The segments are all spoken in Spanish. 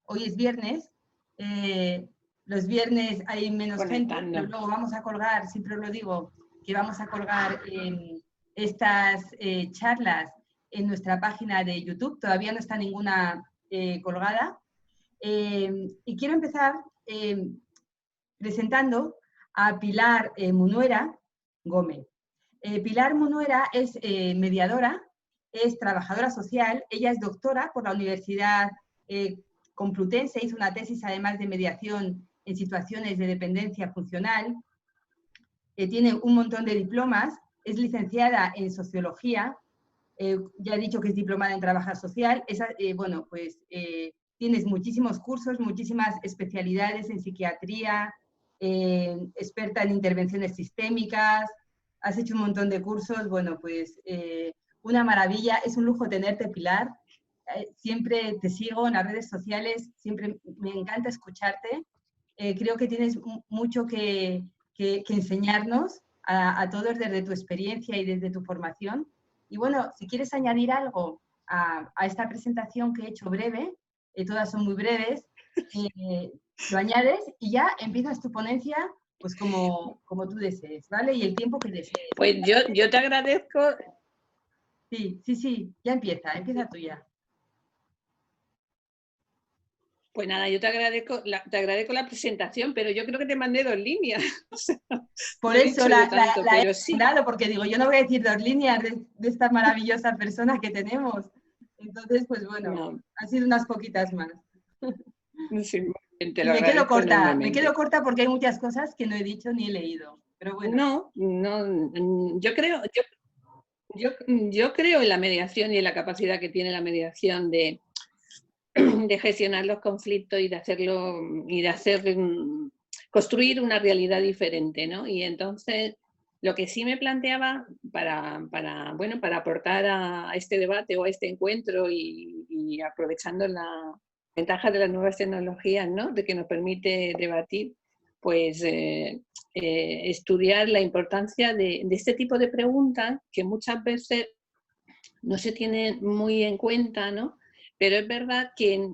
hoy es viernes, los viernes hay menos gente, pero luego vamos a colgar, siempre lo digo, que vamos a colgar estas charlas en nuestra página de YouTube, todavía no está ninguna colgada. Y quiero empezar presentando a Pilar Munuera Gómez. Pilar Munuera es mediadora, es trabajadora social, ella es doctora por la Universidad Complutense, hizo una tesis además de mediación en situaciones de dependencia funcional, tiene un montón de diplomas, es licenciada en sociología, ya he dicho que es diplomada en trabajo social, bueno, pues tienes muchísimos cursos, muchísimas especialidades en psiquiatría, experta en intervenciones sistémicas, has hecho un montón de cursos, bueno, pues una maravilla, es un lujo tenerte, Pilar. Siempre te sigo en las redes sociales, siempre me encanta escucharte. Creo que tienes mucho que enseñarnos a todos desde tu experiencia y desde tu formación. Y bueno, si quieres añadir algo a esta presentación que he hecho breve, todas son muy breves, lo añades y ya empiezas tu ponencia pues como tú desees, ¿vale? Y el tiempo que desees. Pues yo te agradezco. Sí, ya empieza tú ya. Pues nada, yo te agradezco la presentación, pero yo creo que te mandé 2 líneas. O sea, por no eso la he mandado, porque digo, yo no voy a decir 2 líneas de esta maravillosa persona que tenemos. Entonces, pues bueno, han sido unas poquitas más. Sí, y me quedo corta porque hay muchas cosas que no he dicho ni he leído. Pero bueno. No, yo creo en la mediación y en la capacidad que tiene la mediación de gestionar los conflictos y de construir una realidad diferente, ¿no? Y entonces lo que sí me planteaba para aportar a este debate o a este encuentro y aprovechando la ventaja de las nuevas tecnologías, ¿no? De que nos permite debatir, pues estudiar la importancia de este tipo de preguntas que muchas veces no se tienen muy en cuenta, ¿no? Pero es verdad que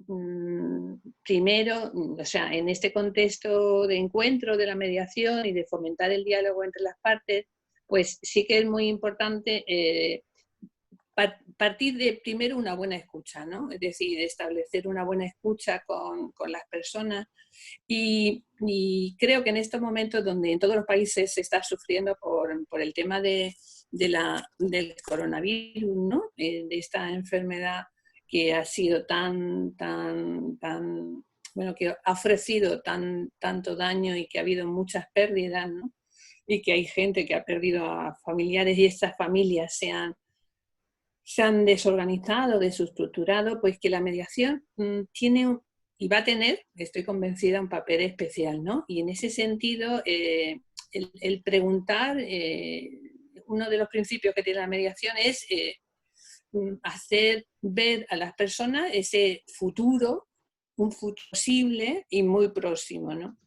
primero, o sea, en este contexto de encuentro de la mediación y de fomentar el diálogo entre las partes, pues sí que es muy importante partir de primero una buena escucha, ¿no? Es decir, establecer una buena escucha con las personas y creo que en estos momentos donde en todos los países se está sufriendo por el tema del coronavirus, ¿no? De esta enfermedad que ha sido bueno, que ha ofrecido tanto daño y que ha habido muchas pérdidas, ¿no? Y que hay gente que ha perdido a familiares y estas familias se han desorganizado, desestructurado, pues que la mediación tiene y va a tener, estoy convencida, un papel especial, ¿no? Y en ese sentido, el preguntar, uno de los principios que tiene la mediación es hacer ver a las personas ese futuro, un futuro posible y muy próximo, ¿no?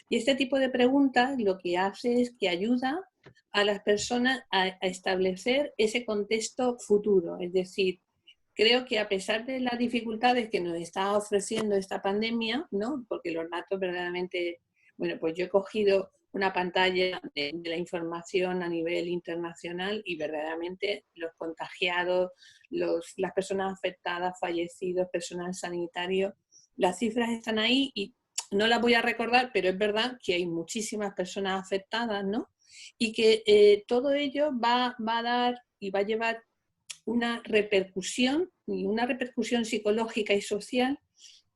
Y este tipo de preguntas lo que hace es que ayuda a las personas a establecer ese contexto futuro. Es decir, creo que a pesar de las dificultades que nos está ofreciendo esta pandemia, ¿no? Porque los datos verdaderamente, bueno, pues yo he cogido una pantalla de la información a nivel internacional y verdaderamente los contagiados, las personas afectadas, fallecidos, personal sanitario, las cifras están ahí y no las voy a recordar, pero es verdad que hay muchísimas personas afectadas, ¿no? Y que todo ello va a dar y va a llevar una repercusión psicológica y social.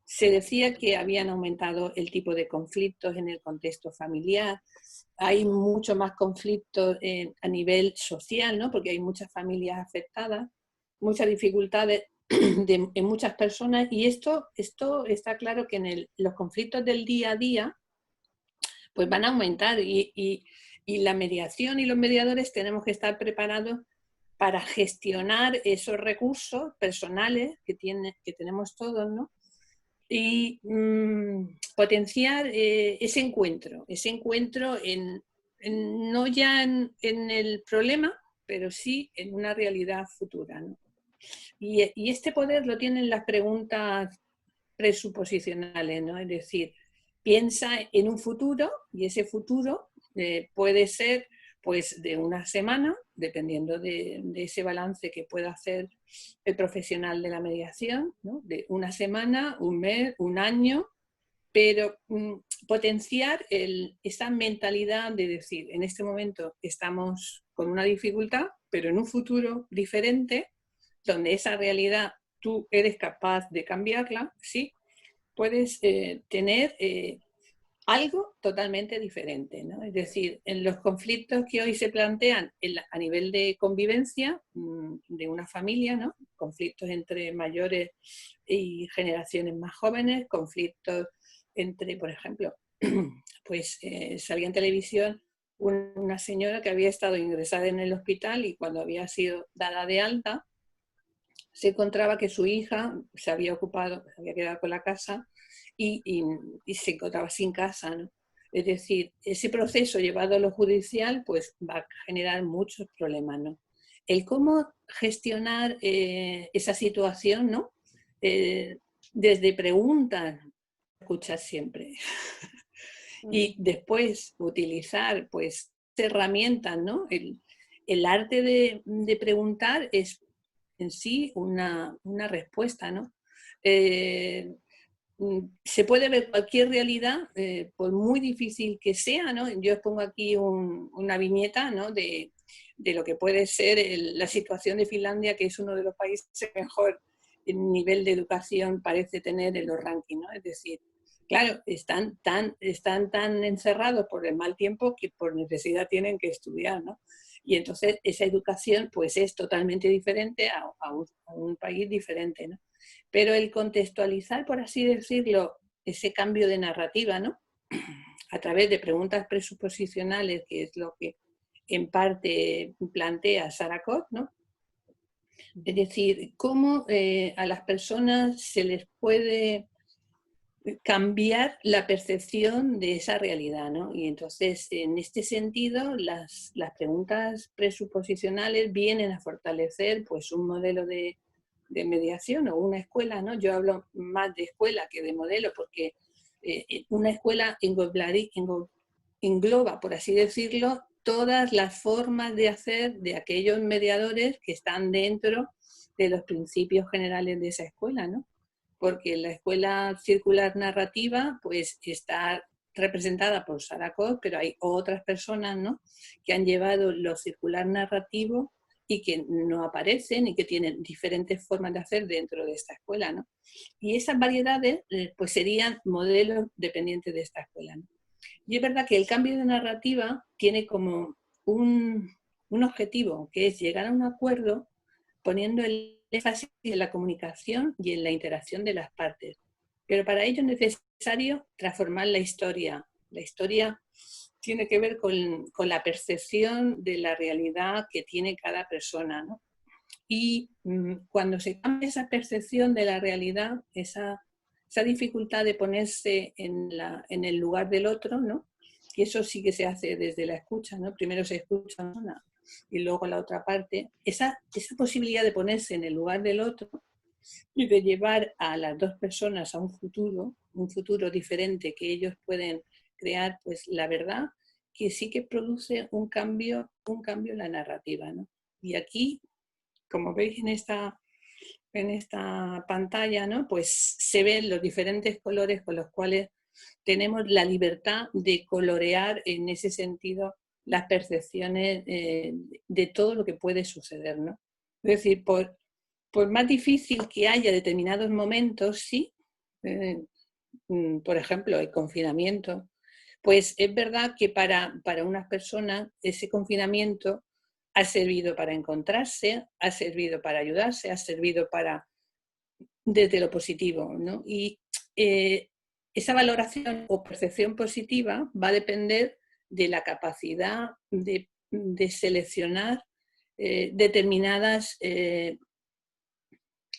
Se decía que habían aumentado el tipo de conflictos en el contexto familiar, hay mucho más conflictos a nivel social, ¿no? Porque hay muchas familias afectadas, muchas dificultades en muchas personas y esto está claro que en los conflictos del día a día pues van a aumentar y la mediación y los mediadores tenemos que estar preparados para gestionar esos recursos personales que tenemos todos, ¿no? Y potenciar ese encuentro no ya en el problema, pero sí en una realidad futura, ¿no? Y este poder lo tienen las preguntas presuposicionales, ¿no? Es decir, piensa en un futuro y ese futuro puede ser pues de una semana, dependiendo de ese balance que pueda hacer el profesional de la mediación, ¿no? De una semana, un mes, un año, pero potenciar esa mentalidad de decir, en este momento estamos con una dificultad, pero en un futuro diferente, donde esa realidad tú eres capaz de cambiarla, sí, puedes tener algo totalmente diferente, ¿no? Es decir, en los conflictos que hoy se plantean a nivel de convivencia de una familia, ¿no? Conflictos entre mayores y generaciones más jóvenes, conflictos entre, por ejemplo, pues salía en televisión una señora que había estado ingresada en el hospital y cuando había sido dada de alta, se encontraba que su hija se había ocupado, se había quedado con la casa y se encontraba sin casa, ¿no? Es decir, ese proceso llevado a lo judicial pues va a generar muchos problemas, ¿no? El cómo gestionar esa situación, ¿no? Desde preguntas, escuchar siempre. Y después utilizar pues herramientas, ¿no? El arte de preguntar es en sí una respuesta, ¿no? Se puede ver cualquier realidad, por muy difícil que sea, ¿no? Yo os pongo aquí una viñeta, ¿no? de lo que puede ser la situación de Finlandia, que es uno de los países que mejor nivel de educación parece tener en los rankings, ¿no? Es decir, claro, están tan encerrados por el mal tiempo que por necesidad tienen que estudiar, ¿no? Y entonces esa educación pues es totalmente diferente a un país diferente, ¿no? Pero el contextualizar, por así decirlo, ese cambio de narrativa, ¿no? A través de preguntas presuposicionales, que es lo que en parte plantea Saracot, ¿no? Es decir, cómo a las personas se les puede cambiar la percepción de esa realidad, ¿no? Y entonces, en este sentido, las preguntas presuposicionales vienen a fortalecer pues, un modelo de mediación o una escuela, ¿no? Yo hablo más de escuela que de modelo, porque una escuela engloba, por así decirlo, todas las formas de hacer de aquellos mediadores que están dentro de los principios generales de esa escuela, ¿no? Porque la escuela circular narrativa pues está representada por Saracot, pero hay otras personas, ¿no? Que han llevado lo circular narrativo y que no aparecen y que tienen diferentes formas de hacer dentro de esta escuela, ¿no? Y esas variedades pues serían modelos dependientes de esta escuela, ¿no? Y es verdad que el cambio de narrativa tiene como un objetivo, que es llegar a un acuerdo poniendo el énfasis en la comunicación y en la interacción de las partes. Pero para ello es necesario transformar la historia. La historia tiene que ver con la percepción de la realidad que tiene cada persona, ¿no? Y cuando se cambia esa percepción de la realidad, esa dificultad de ponerse en el lugar del otro, ¿no? Y eso sí que se hace desde la escucha, ¿no? Primero se escucha una y luego la otra parte. Esa posibilidad de ponerse en el lugar del otro y de llevar a las dos personas a un futuro diferente que ellos pueden crear, pues la verdad que sí que produce un cambio en la narrativa, ¿no? Y aquí, como veis en esta pantalla, ¿no? Pues se ven los diferentes colores con los cuales tenemos la libertad de colorear en ese sentido las percepciones de todo lo que puede suceder, ¿no? Es decir, por más difícil que haya determinados momentos, sí, por ejemplo, el confinamiento, pues es verdad que para unas personas ese confinamiento ha servido para encontrarse, ha servido para ayudarse, ha servido para desde lo positivo, ¿no? Y esa valoración o percepción positiva va a depender de la capacidad de seleccionar determinadas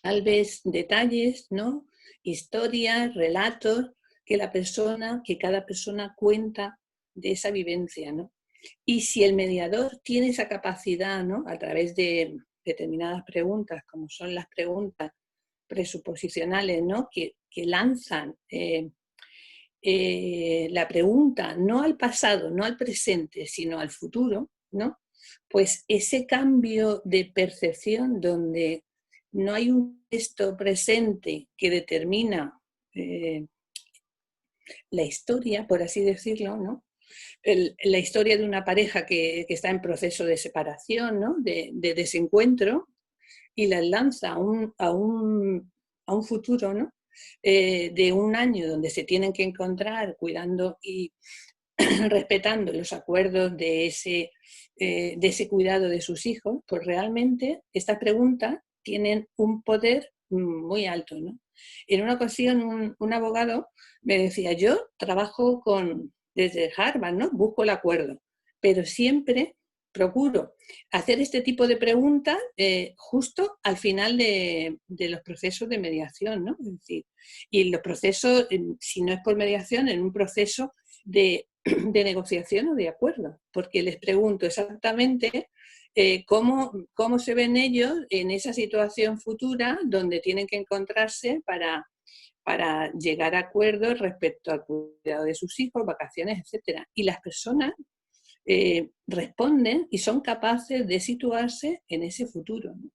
tal vez detalles, ¿no? Historias, relatos que cada persona cuenta de esa vivencia, ¿no? Y si el mediador tiene esa capacidad, ¿no? A través de determinadas preguntas, como son las preguntas presuposicionales, ¿no? que lanzan la pregunta no al pasado, no al presente, sino al futuro, ¿no? Pues ese cambio de percepción donde no hay un texto presente que determina la historia, por así decirlo, ¿no? La historia de una pareja que está en proceso de separación, ¿no? de desencuentro, y la lanza a un futuro, ¿no? De un año donde se tienen que encontrar cuidando y respetando los acuerdos de ese cuidado de sus hijos, pues realmente estas preguntas tienen un poder muy alto, ¿no? En una ocasión un abogado me decía, yo trabajo desde Harvard, ¿no? Busco el acuerdo, pero siempre procuro hacer este tipo de preguntas justo al final de los procesos de mediación, ¿no? Es decir, y los procesos, si no es por mediación, en un proceso de negociación o de acuerdo, porque les pregunto exactamente cómo se ven ellos en esa situación futura donde tienen que encontrarse para llegar a acuerdos respecto al cuidado de sus hijos, vacaciones, etc. Y las personas responden y son capaces de situarse en ese futuro, ¿no?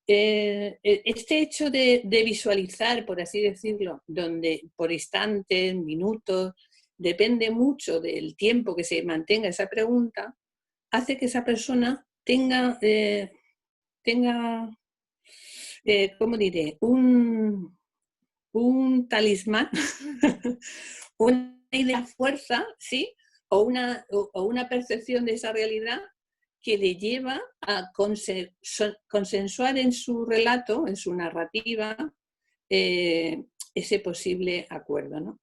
Este hecho de visualizar, por así decirlo, donde por instantes, minutos, depende mucho del tiempo que se mantenga esa pregunta, hace que esa persona tenga ¿cómo diré? Un talismán, una idea fuerza, ¿sí? O una percepción de esa realidad que le lleva a consensuar en su relato, en su narrativa, ese posible acuerdo, ¿no?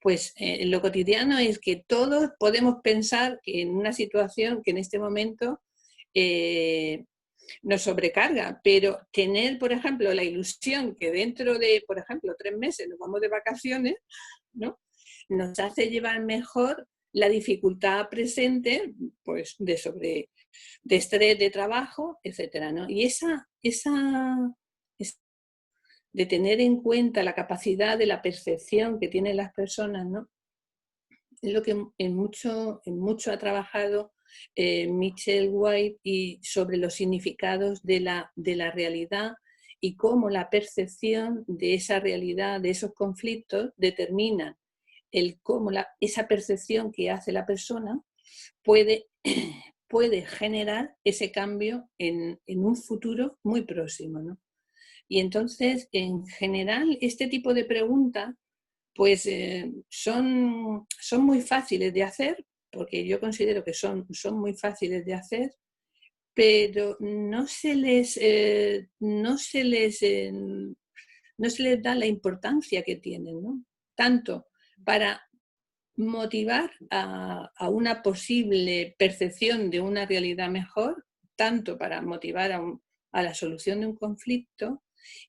Pues en lo cotidiano es que todos podemos pensar que en una situación que en este momento nos sobrecarga, pero tener, por ejemplo, la ilusión que dentro de, por ejemplo, 3 meses nos vamos de vacaciones, ¿no? Nos hace llevar mejor la dificultad presente, pues, de estrés de trabajo, etcétera, ¿no? Y esa de tener en cuenta la capacidad de la percepción que tienen las personas, ¿no? Es lo que en mucho ha trabajado Michelle White y sobre los significados de la realidad y cómo la percepción de esa realidad, de esos conflictos, determina cómo esa percepción que hace la persona puede, puede generar ese cambio en un futuro muy próximo, ¿no? Y entonces, en general, este tipo de preguntas pues son muy fáciles de hacer, porque yo considero que son muy fáciles de hacer, pero no se les da la importancia que tienen, ¿no? Tanto para motivar a una posible percepción de una realidad mejor, tanto para motivar a la solución de un conflicto,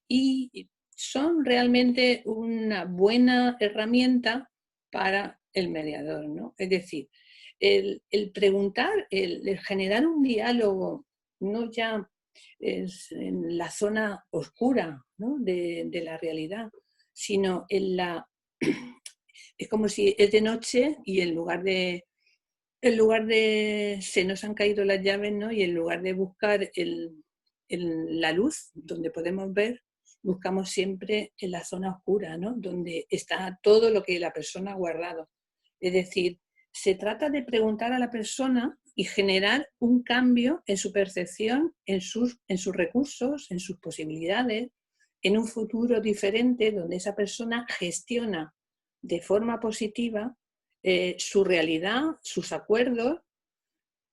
y son realmente una buena herramienta para el mediador, ¿no? Es decir, el preguntar, el generar un diálogo, no ya es en la zona oscura, ¿no? de la realidad, sino es como si es de noche y en lugar de se nos han caído las llaves, ¿no? Y en lugar de buscar la luz donde podemos ver, buscamos siempre en la zona oscura, ¿no? Donde está todo lo que la persona ha guardado. Es decir, se trata de preguntar a la persona y generar un cambio en su percepción, en sus recursos, en sus posibilidades, en un futuro diferente donde esa persona gestiona de forma positiva su realidad, sus acuerdos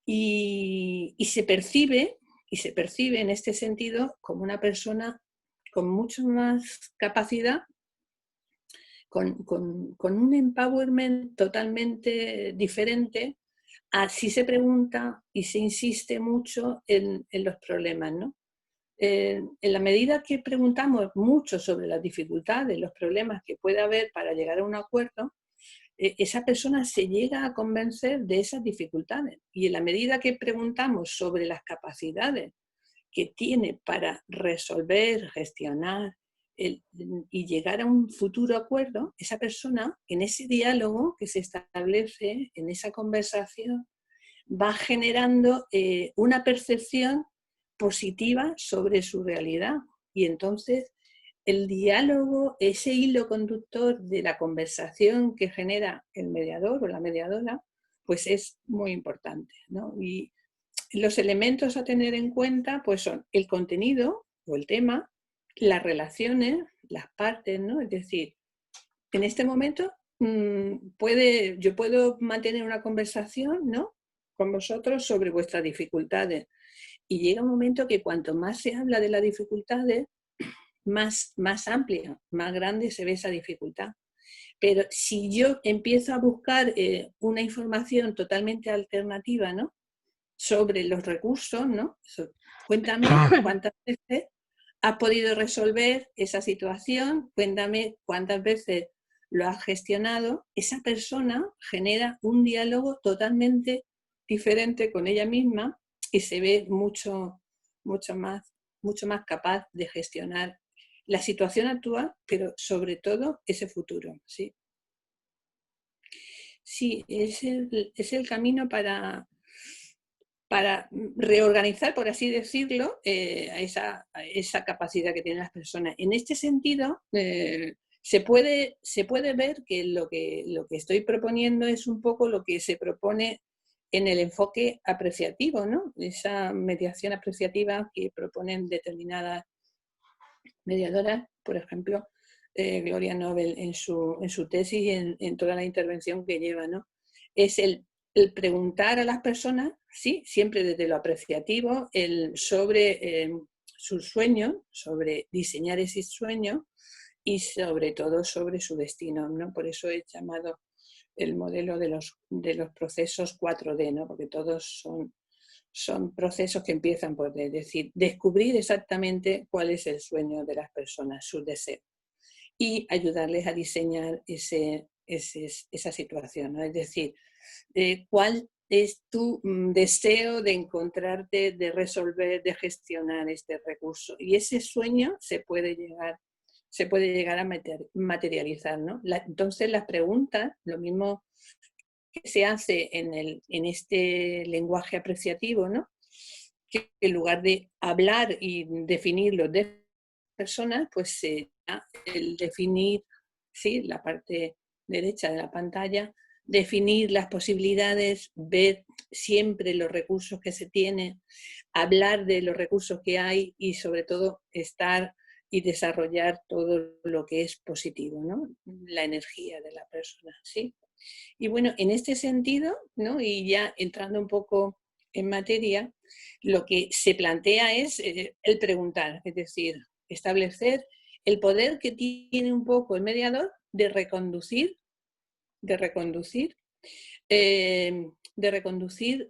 y se percibe en este sentido como una persona con mucho más capacidad, con un empowerment totalmente diferente. Así se pregunta y se insiste mucho en los problemas, ¿no? En la medida que preguntamos mucho sobre las dificultades, los problemas que puede haber para llegar a un acuerdo, esa persona se llega a convencer de esas dificultades. Y en la medida que preguntamos sobre las capacidades que tiene para resolver, gestionar y llegar a un futuro acuerdo, esa persona, en ese diálogo que se establece, en esa conversación, va generando una percepción positiva sobre su realidad. Y entonces el diálogo, ese hilo conductor de la conversación que genera el mediador o la mediadora, pues es muy importante, ¿no? Y los elementos a tener en cuenta pues son el contenido o el tema, las relaciones, las partes, ¿no? Es decir, en este momento yo puedo mantener una conversación, ¿no?, con vosotros sobre vuestras dificultades. Y llega un momento que cuanto más se habla de las dificultades, más amplia, más grande se ve esa dificultad. Pero si yo empiezo a buscar una información totalmente alternativa, ¿no?, sobre los recursos, ¿no? Cuéntame cuántas veces has podido resolver esa situación, cuéntame cuántas veces lo has gestionado. Esa persona genera un diálogo totalmente diferente con ella misma y se ve mucho más capaz de gestionar la situación actual, pero sobre todo ese futuro, ¿sí? Sí, es el camino para reorganizar, por así decirlo, esa capacidad que tienen las personas. En este sentido, se puede ver que lo que estoy proponiendo es un poco lo que se propone en el enfoque apreciativo, ¿no? Esa mediación apreciativa que proponen determinadas mediadoras, por ejemplo, Gloria Nobel en su tesis y en toda la intervención que lleva, ¿no? Es el preguntar a las personas, sí, siempre desde lo apreciativo, sobre sus sueños, sobre diseñar ese sueño y sobre todo sobre su destino, ¿no? Por eso he llamado el modelo de los procesos 4D, ¿no? Porque todos son procesos que empiezan por decir, descubrir exactamente cuál es el sueño de las personas, sus deseos, y ayudarles a diseñar esa situación, ¿no? Es decir, cuál es tu deseo de encontrarte, de resolver, de gestionar este recurso. Y ese sueño se puede llegar a materializar, ¿no? Entonces las preguntas, lo mismo que se hace en este lenguaje apreciativo, ¿no?, que en lugar de hablar y definirlo de personas, pues el definir, ¿sí?, la parte derecha de la pantalla, definir las posibilidades, ver siempre los recursos que se tienen, hablar de los recursos que hay y sobre todo estar y desarrollar todo lo que es positivo, ¿no?, la energía de la persona, ¿sí? Y bueno, en este sentido, ¿no?, y ya entrando un poco en materia, lo que se plantea es el preguntar, es decir, establecer el poder que tiene un poco el mediador de reconducir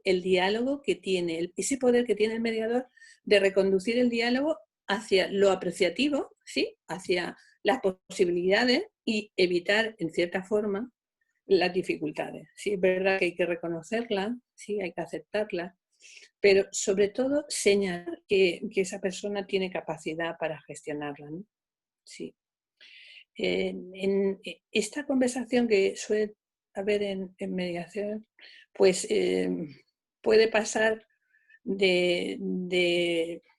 el diálogo que tiene, ese poder que tiene el mediador de reconducir el diálogo hacia lo apreciativo, ¿sí?, hacia las posibilidades y evitar, en cierta forma, las dificultades. Sí, es verdad que hay que reconocerlas, sí, hay que aceptarlas, pero sobre todo señalar que esa persona tiene capacidad para gestionarla, ¿no? Sí. En esta conversación que suele haber en mediación, pues puede pasar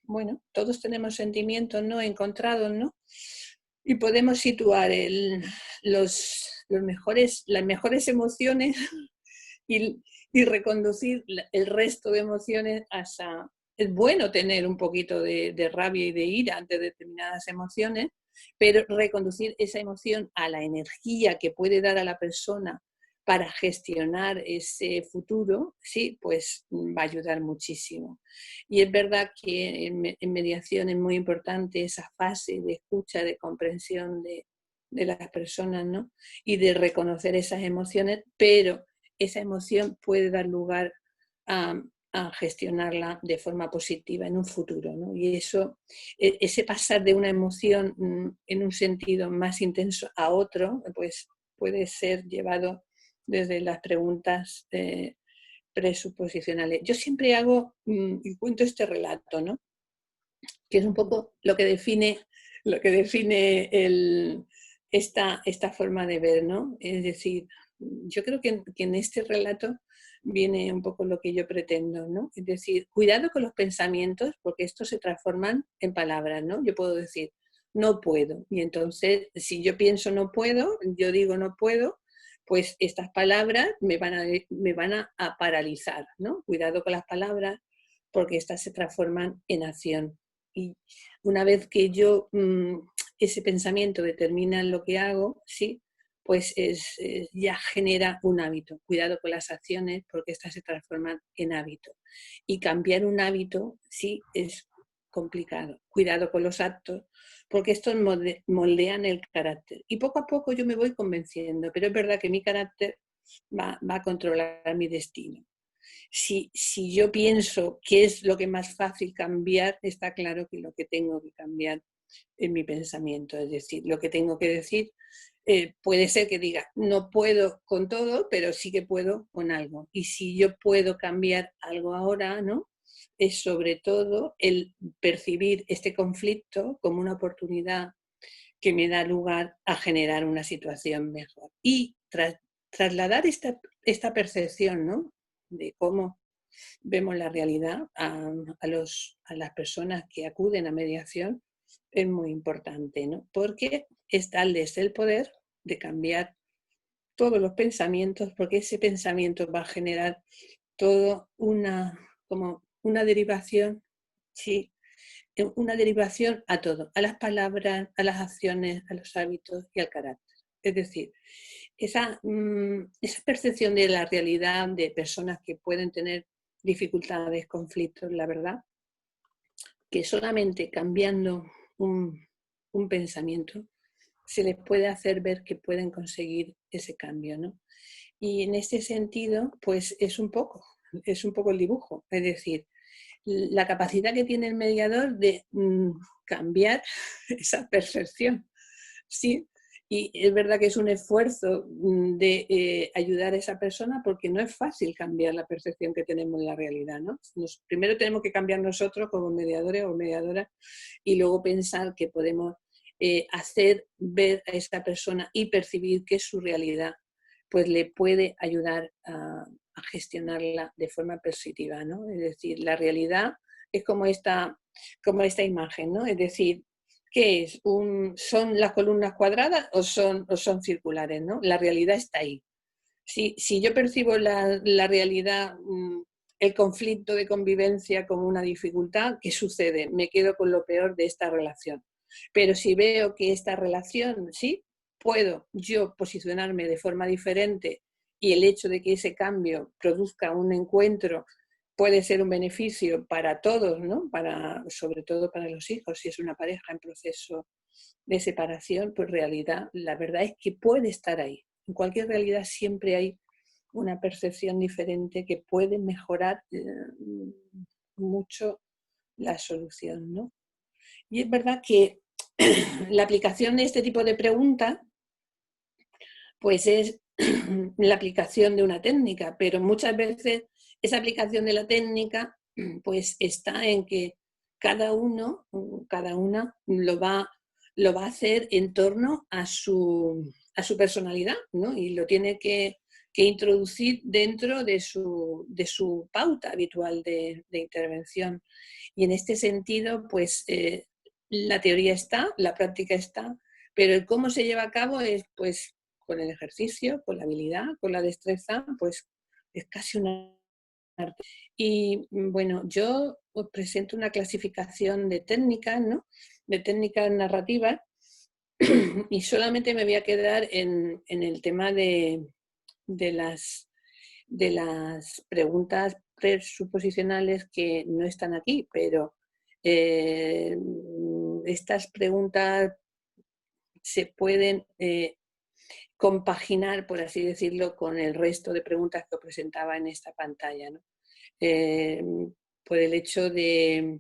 bueno, todos tenemos sentimientos, ¿no?, encontrados, ¿no? Y podemos situar las mejores emociones y reconducir el resto de emociones hasta... Es bueno tener un poquito de rabia y de ira ante determinadas emociones, pero reconducir esa emoción a la energía que puede dar a la persona para gestionar ese futuro, sí, pues va a ayudar muchísimo. Y es verdad que en mediación es muy importante esa fase de escucha, de comprensión de las personas, ¿no?, y de reconocer esas emociones, pero esa emoción puede dar lugar a gestionarla de forma positiva en un futuro, ¿no? Y ese pasar de una emoción en un sentido más intenso a otro, pues puede ser llevado desde las preguntas presuposicionales. Yo siempre hago y cuento este relato, ¿no? que es un poco lo que define esta forma de ver, ¿no? Es decir, yo creo que en este relato viene un poco lo que yo pretendo, ¿no? Es decir, cuidado con los pensamientos, porque estos se transforman en palabras, ¿no? Yo puedo decir, no puedo, y entonces si yo pienso no puedo, yo digo no puedo, pues estas palabras me van a paralizar, ¿no? Cuidado con las palabras, porque estas se transforman en acción. Y una vez que yo, ese pensamiento determina lo que hago, sí, pues ya genera un hábito. Cuidado con las acciones porque estas se transforman en hábito. Y cambiar un hábito, sí, es complicado. Cuidado con los actos porque estos moldean el carácter. Y poco a poco yo me voy convenciendo, pero es verdad que mi carácter va a controlar mi destino. Si yo pienso qué es lo que más fácil cambiar, está claro que lo que tengo que cambiar es mi pensamiento. Es decir, lo que tengo que decir puede ser que diga, no puedo con todo, pero sí que puedo con algo. Y si yo puedo cambiar algo ahora, ¿no? Es sobre todo el percibir este conflicto como una oportunidad que me da lugar a generar una situación mejor. Y trasladar esta percepción, ¿no? De cómo vemos la realidad a las personas que acuden a mediación es muy importante, ¿no? Porque es darles el poder de cambiar todos los pensamientos, porque ese pensamiento va a generar todo como una derivación, sí, una derivación a todo, a las palabras, a las acciones, a los hábitos y al carácter. Es decir, esa percepción de la realidad de personas que pueden tener dificultades, conflictos, la verdad, que solamente cambiando un pensamiento se les puede hacer ver que pueden conseguir ese cambio, ¿no? Y en este sentido, pues es un poco el dibujo, es decir, la capacidad que tiene el mediador de cambiar esa percepción, ¿sí? Y es verdad que es un esfuerzo de ayudar a esa persona porque no es fácil cambiar la percepción que tenemos en la realidad, ¿no? Primero tenemos que cambiar nosotros como mediadores o mediadoras y luego pensar que podemos hacer ver a esta persona y percibir que su realidad pues le puede ayudar a gestionarla de forma positiva, ¿no? Es decir, la realidad es como esta imagen, ¿no? Es decir, ¿qué es? ¿Son las columnas cuadradas o son circulares, ¿no? La realidad está ahí. Si yo percibo la realidad, el conflicto de convivencia como una dificultad, ¿qué sucede? Me quedo con lo peor de esta relación. Pero si veo que esta relación, sí, puedo yo posicionarme de forma diferente y el hecho de que ese cambio produzca un encuentro puede ser un beneficio para todos, ¿no? Sobre todo para los hijos, si es una pareja en proceso de separación, pues la verdad es que puede estar ahí. En cualquier realidad siempre hay una percepción diferente que puede mejorar mucho la solución, ¿no? Y es verdad que la aplicación de este tipo de preguntas pues es la aplicación de una técnica, pero muchas veces esa aplicación de la técnica pues está en que cada una lo va a hacer en torno a su personalidad, ¿no? Y lo tiene que introducir dentro de su pauta habitual de intervención. Y en este sentido, pues la teoría está, la práctica está, pero el cómo se lleva a cabo es pues con el ejercicio, con la habilidad, con la destreza, pues es casi una arte. Y bueno, yo os presento una clasificación de técnicas, ¿no? De técnicas narrativas y solamente me voy a quedar en el tema de las preguntas presuposicionales que no están aquí, pero estas preguntas se pueden compaginar, por así decirlo, con el resto de preguntas que os presentaba en esta pantalla, ¿no? Por el hecho de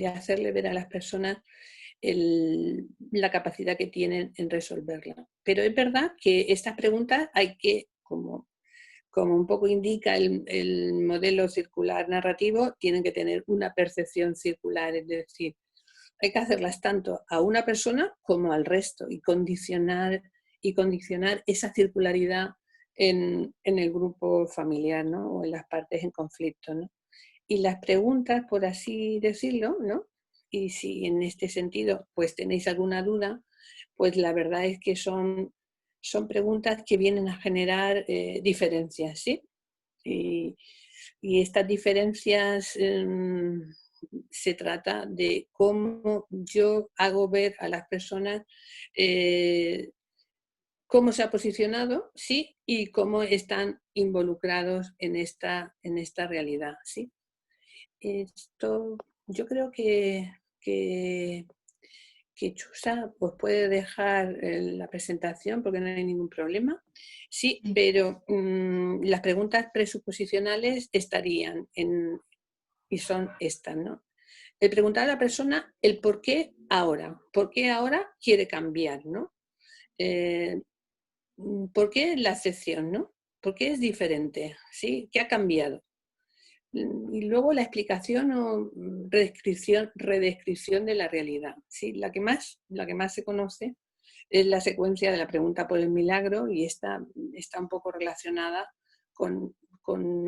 hacerle ver a las personas la capacidad que tienen en resolverla. Pero es verdad que estas preguntas hay que como como un poco indica el modelo circular narrativo, tienen que tener una percepción circular, es decir, hay que hacerlas tanto a una persona como al resto y condicionar esa circularidad en el grupo familiar, ¿no? O en las partes en conflicto, ¿no? Y las preguntas, por así decirlo, ¿no? Y si en este sentido pues tenéis alguna duda, pues la verdad es que son preguntas que vienen a generar diferencias, ¿sí? Y, y estas diferencias se trata de cómo yo hago ver a las personas cómo se ha posicionado, sí, y cómo están involucrados en esta realidad, sí. Esto, yo creo que Chusa pues puede dejar la presentación porque no hay ningún problema. Sí, Sí. pero las preguntas presuposicionales estarían y son estas, ¿no? El preguntar a la persona el por qué ahora quiere cambiar, ¿no? Eh, ¿Por qué la excepción, no? ¿Por qué es diferente? ¿Sí? ¿Qué ha cambiado? Y luego la explicación o redescripción de la realidad. ¿Sí? La que más se conoce es la secuencia de la pregunta por el milagro y está un poco relacionada con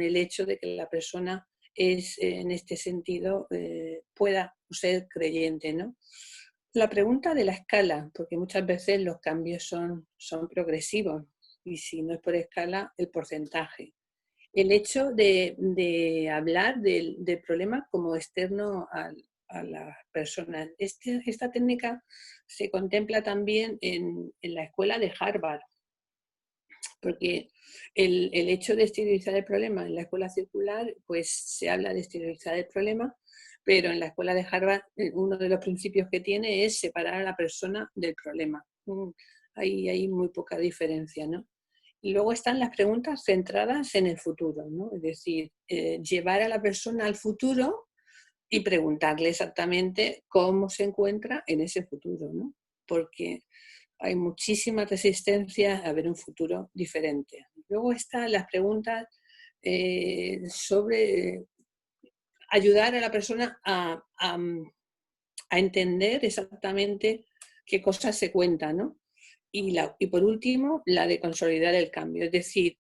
el hecho de que la persona es, en este sentido, pueda ser creyente, ¿no? La pregunta de la escala, porque muchas veces los cambios son progresivos y si no es por escala, el porcentaje. El hecho de hablar del problema como externo a las personas. Esta técnica se contempla también en la escuela de Harvard, porque el hecho de exteriorizar el problema en la escuela circular, pues se habla de exteriorizar el problema, pero en la escuela de Harvard uno de los principios que tiene es separar a la persona del problema. Hay muy poca diferencia, ¿no? Y luego están las preguntas centradas en el futuro, ¿no? Es decir, llevar a la persona al futuro y preguntarle exactamente cómo se encuentra en ese futuro, ¿no? Porque hay muchísima resistencia a ver un futuro diferente. Luego están las preguntas sobre ayudar a la persona a entender exactamente qué cosas se cuentan, ¿no? Y por último, la de consolidar el cambio. Es decir,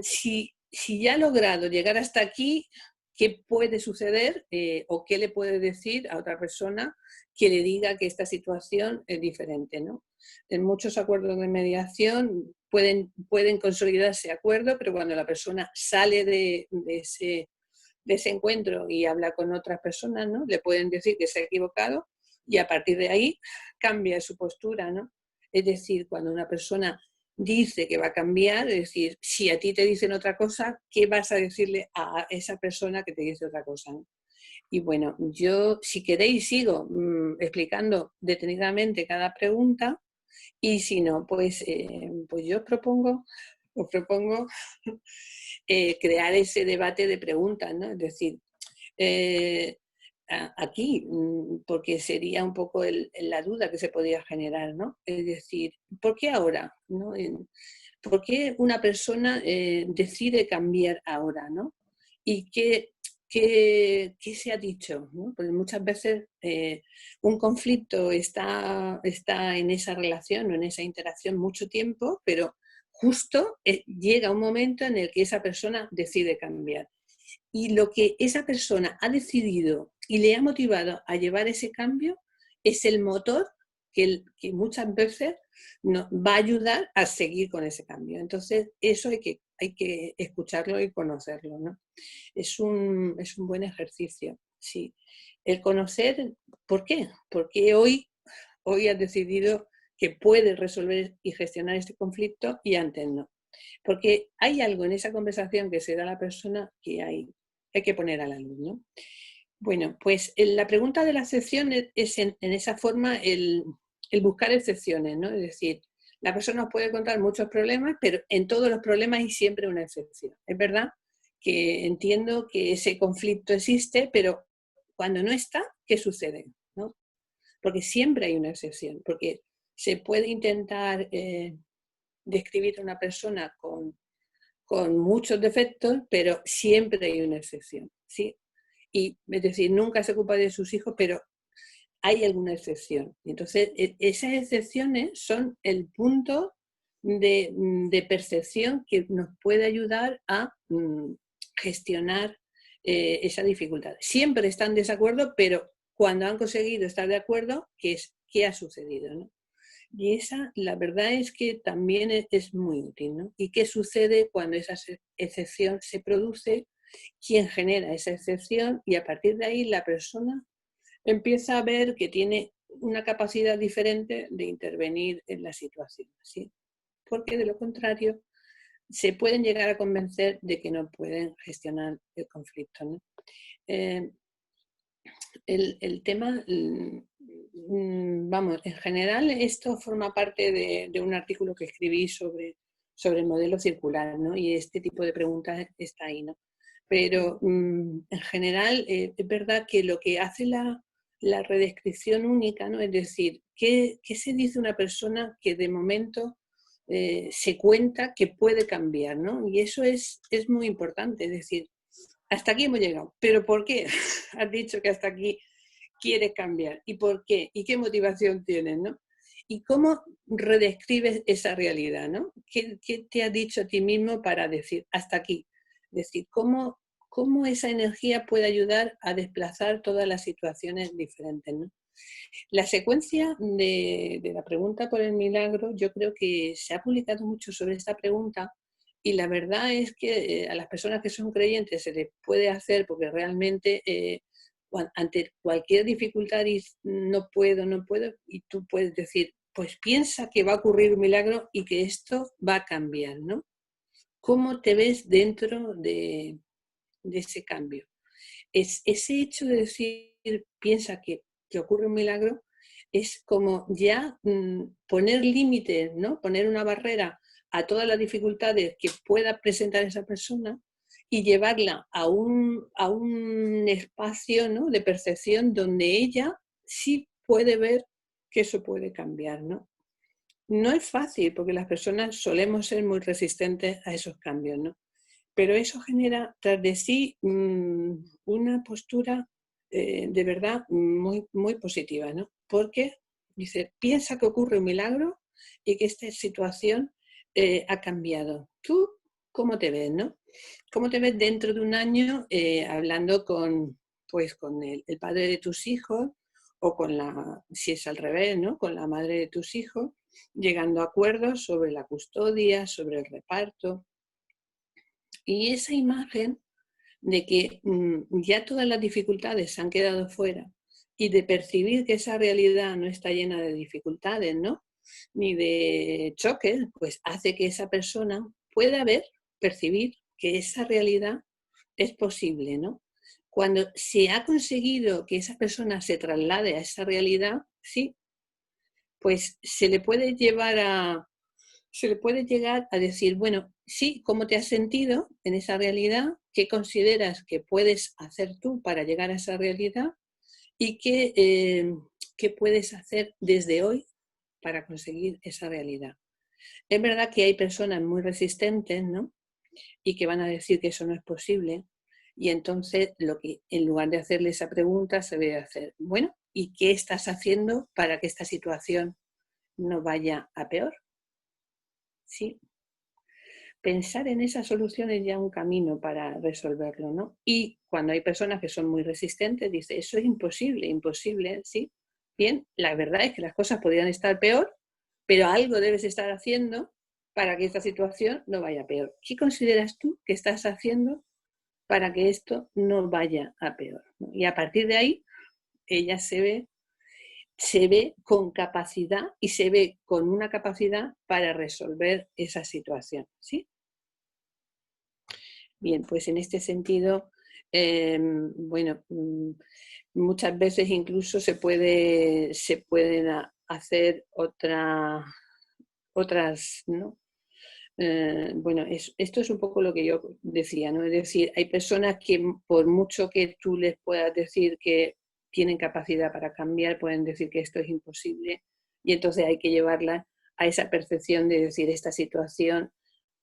si ya ha logrado llegar hasta aquí, ¿qué puede suceder o qué le puede decir a otra persona que le diga que esta situación es diferente, ¿no? En muchos acuerdos de mediación pueden consolidarse acuerdos, pero cuando la persona sale de ese encuentro y habla con otras personas, ¿no? Le pueden decir que se ha equivocado y a partir de ahí cambia su postura, ¿no? Es decir, cuando una persona dice que va a cambiar, es decir, si a ti te dicen otra cosa, ¿qué vas a decirle a esa persona que te dice otra cosa, ¿no? Y bueno, yo, si queréis, sigo explicando detenidamente cada pregunta y si no, pues yo os propongo crear ese debate de preguntas, ¿no? Es decir, eh, aquí, porque sería un poco la duda que se podría generar, ¿no? Es decir, ¿por qué ahora? ¿No? ¿Por qué una persona decide cambiar ahora, ¿no? ¿Y qué se ha dicho? ¿No? Porque muchas veces un conflicto está en esa relación o en esa interacción mucho tiempo, pero justo llega un momento en el que esa persona decide cambiar. Y lo que esa persona ha decidido y le ha motivado a llevar ese cambio es el motor que muchas veces nos va a ayudar a seguir con ese cambio. Entonces, eso hay que escucharlo y conocerlo, ¿no? Es un buen ejercicio, sí. El conocer, ¿por qué? Porque hoy has decidido que puedes resolver y gestionar este conflicto y antes no. Porque hay algo en esa conversación que se da a la persona que hay que poner a la luz, ¿no? Bueno, pues la pregunta de la excepción es en esa forma el buscar excepciones, ¿no? Es decir, la persona nos puede contar muchos problemas, pero en todos los problemas hay siempre una excepción. Es verdad que entiendo que ese conflicto existe, pero cuando no está, ¿qué sucede? ¿No? Porque siempre hay una excepción, porque se puede intentar describir a una persona con muchos defectos, pero siempre hay una excepción, ¿sí? Y es decir, nunca se ocupa de sus hijos, pero hay alguna excepción. Entonces, esas excepciones son el punto de percepción que nos puede ayudar a gestionar esa dificultad. Siempre están en desacuerdo, pero cuando han conseguido estar de acuerdo, ¿qué ha sucedido? ¿No? Y esa, la verdad es que también es muy útil, ¿no? ¿Y qué sucede cuando esa excepción se produce? ¿Quién genera esa excepción? Y a partir de ahí la persona empieza a ver que tiene una capacidad diferente de intervenir en la situación, ¿sí? Porque de lo contrario se pueden llegar a convencer de que no pueden gestionar el conflicto, ¿no? El tema, vamos, en general esto forma parte de un artículo que escribí sobre el modelo circular, ¿no? Y este tipo de preguntas está ahí, ¿no? Pero en general es verdad que lo que hace la redescripción única, ¿no? Es decir, ¿qué se dice una persona que de momento se cuenta que puede cambiar, ¿no? Y eso es muy importante, es decir, hasta aquí hemos llegado, pero ¿por qué has dicho que hasta aquí quieres cambiar? ¿Y por qué? ¿Y qué motivación tienes, no? ¿Y cómo redescribes esa realidad, no? ¿Qué te has dicho a ti mismo para decir hasta aquí? Es decir, ¿cómo esa energía puede ayudar a desplazar todas las situaciones diferentes, ¿no? La secuencia de la pregunta por el milagro, yo creo que se ha publicado mucho sobre esta pregunta y la verdad es que a las personas que son creyentes se les puede hacer porque realmente ante cualquier dificultad no puedo, y tú puedes decir, pues piensa que va a ocurrir un milagro y que esto va a cambiar, ¿no? ¿Cómo te ves dentro de ese cambio? Ese hecho de decir, piensa que ocurre un milagro, es como ya poner límites, ¿no? Poner una barrera a todas las dificultades que pueda presentar esa persona y llevarla a un espacio, ¿no? De percepción donde ella sí puede ver que eso puede cambiar, ¿no? No es fácil porque las personas solemos ser muy resistentes a esos cambios, ¿no? Pero eso genera tras de sí una postura de verdad muy, muy positiva, ¿no? Porque dice, piensa que ocurre un milagro y que esta situación ha cambiado. ¿Tú cómo te ves, no? ¿Cómo te ves dentro de un año hablando con el padre de tus hijos o si es al revés, ¿no? Con la madre de tus hijos, llegando a acuerdos sobre la custodia, sobre el reparto? Y esa imagen de que ya todas las dificultades se han quedado fuera y de percibir que esa realidad no está llena de dificultades, ¿no? Ni de choques, pues hace que esa persona pueda percibir que esa realidad es posible, ¿no? Cuando se ha conseguido que esa persona se traslade a esa realidad, sí, pues se le puede llegar a decir, bueno, sí, ¿cómo te has sentido en esa realidad? ¿Qué consideras que puedes hacer tú para llegar a esa realidad? ¿Y qué puedes hacer desde hoy para conseguir esa realidad? Es verdad que hay personas muy resistentes, ¿no? Y que van a decir que eso no es posible. Y entonces, en lugar de hacerle esa pregunta, se debe hacer, bueno, ¿y qué estás haciendo para que esta situación no vaya a peor? Sí. Pensar en esa solución es ya un camino para resolverlo, ¿no? Y cuando hay personas que son muy resistentes, dice, eso es imposible, imposible, ¿sí? Bien, la verdad es que las cosas podrían estar peor, pero algo debes estar haciendo para que esta situación no vaya peor. ¿Qué consideras tú que estás haciendo para que esto no vaya a peor? ¿No? Y a partir de ahí, ella se ve con capacidad y se ve con una capacidad para resolver esa situación, ¿sí? Bien, pues en este sentido, bueno, muchas veces incluso se pueden hacer otras, ¿no? Bueno, esto es un poco lo que yo decía, ¿no? Es decir, hay personas que por mucho que tú les puedas decir que tienen capacidad para cambiar, pueden decir que esto es imposible y entonces hay que llevarla a esa percepción de decir esta situación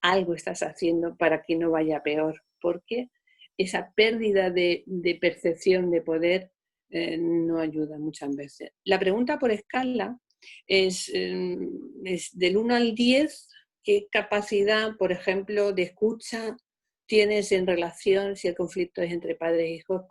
algo estás haciendo para que no vaya peor, porque esa pérdida de percepción de poder no ayuda muchas veces. La pregunta por escala es del 1 al 10, ¿qué capacidad, por ejemplo, de escucha tienes en relación, si el conflicto es entre padres e hijos,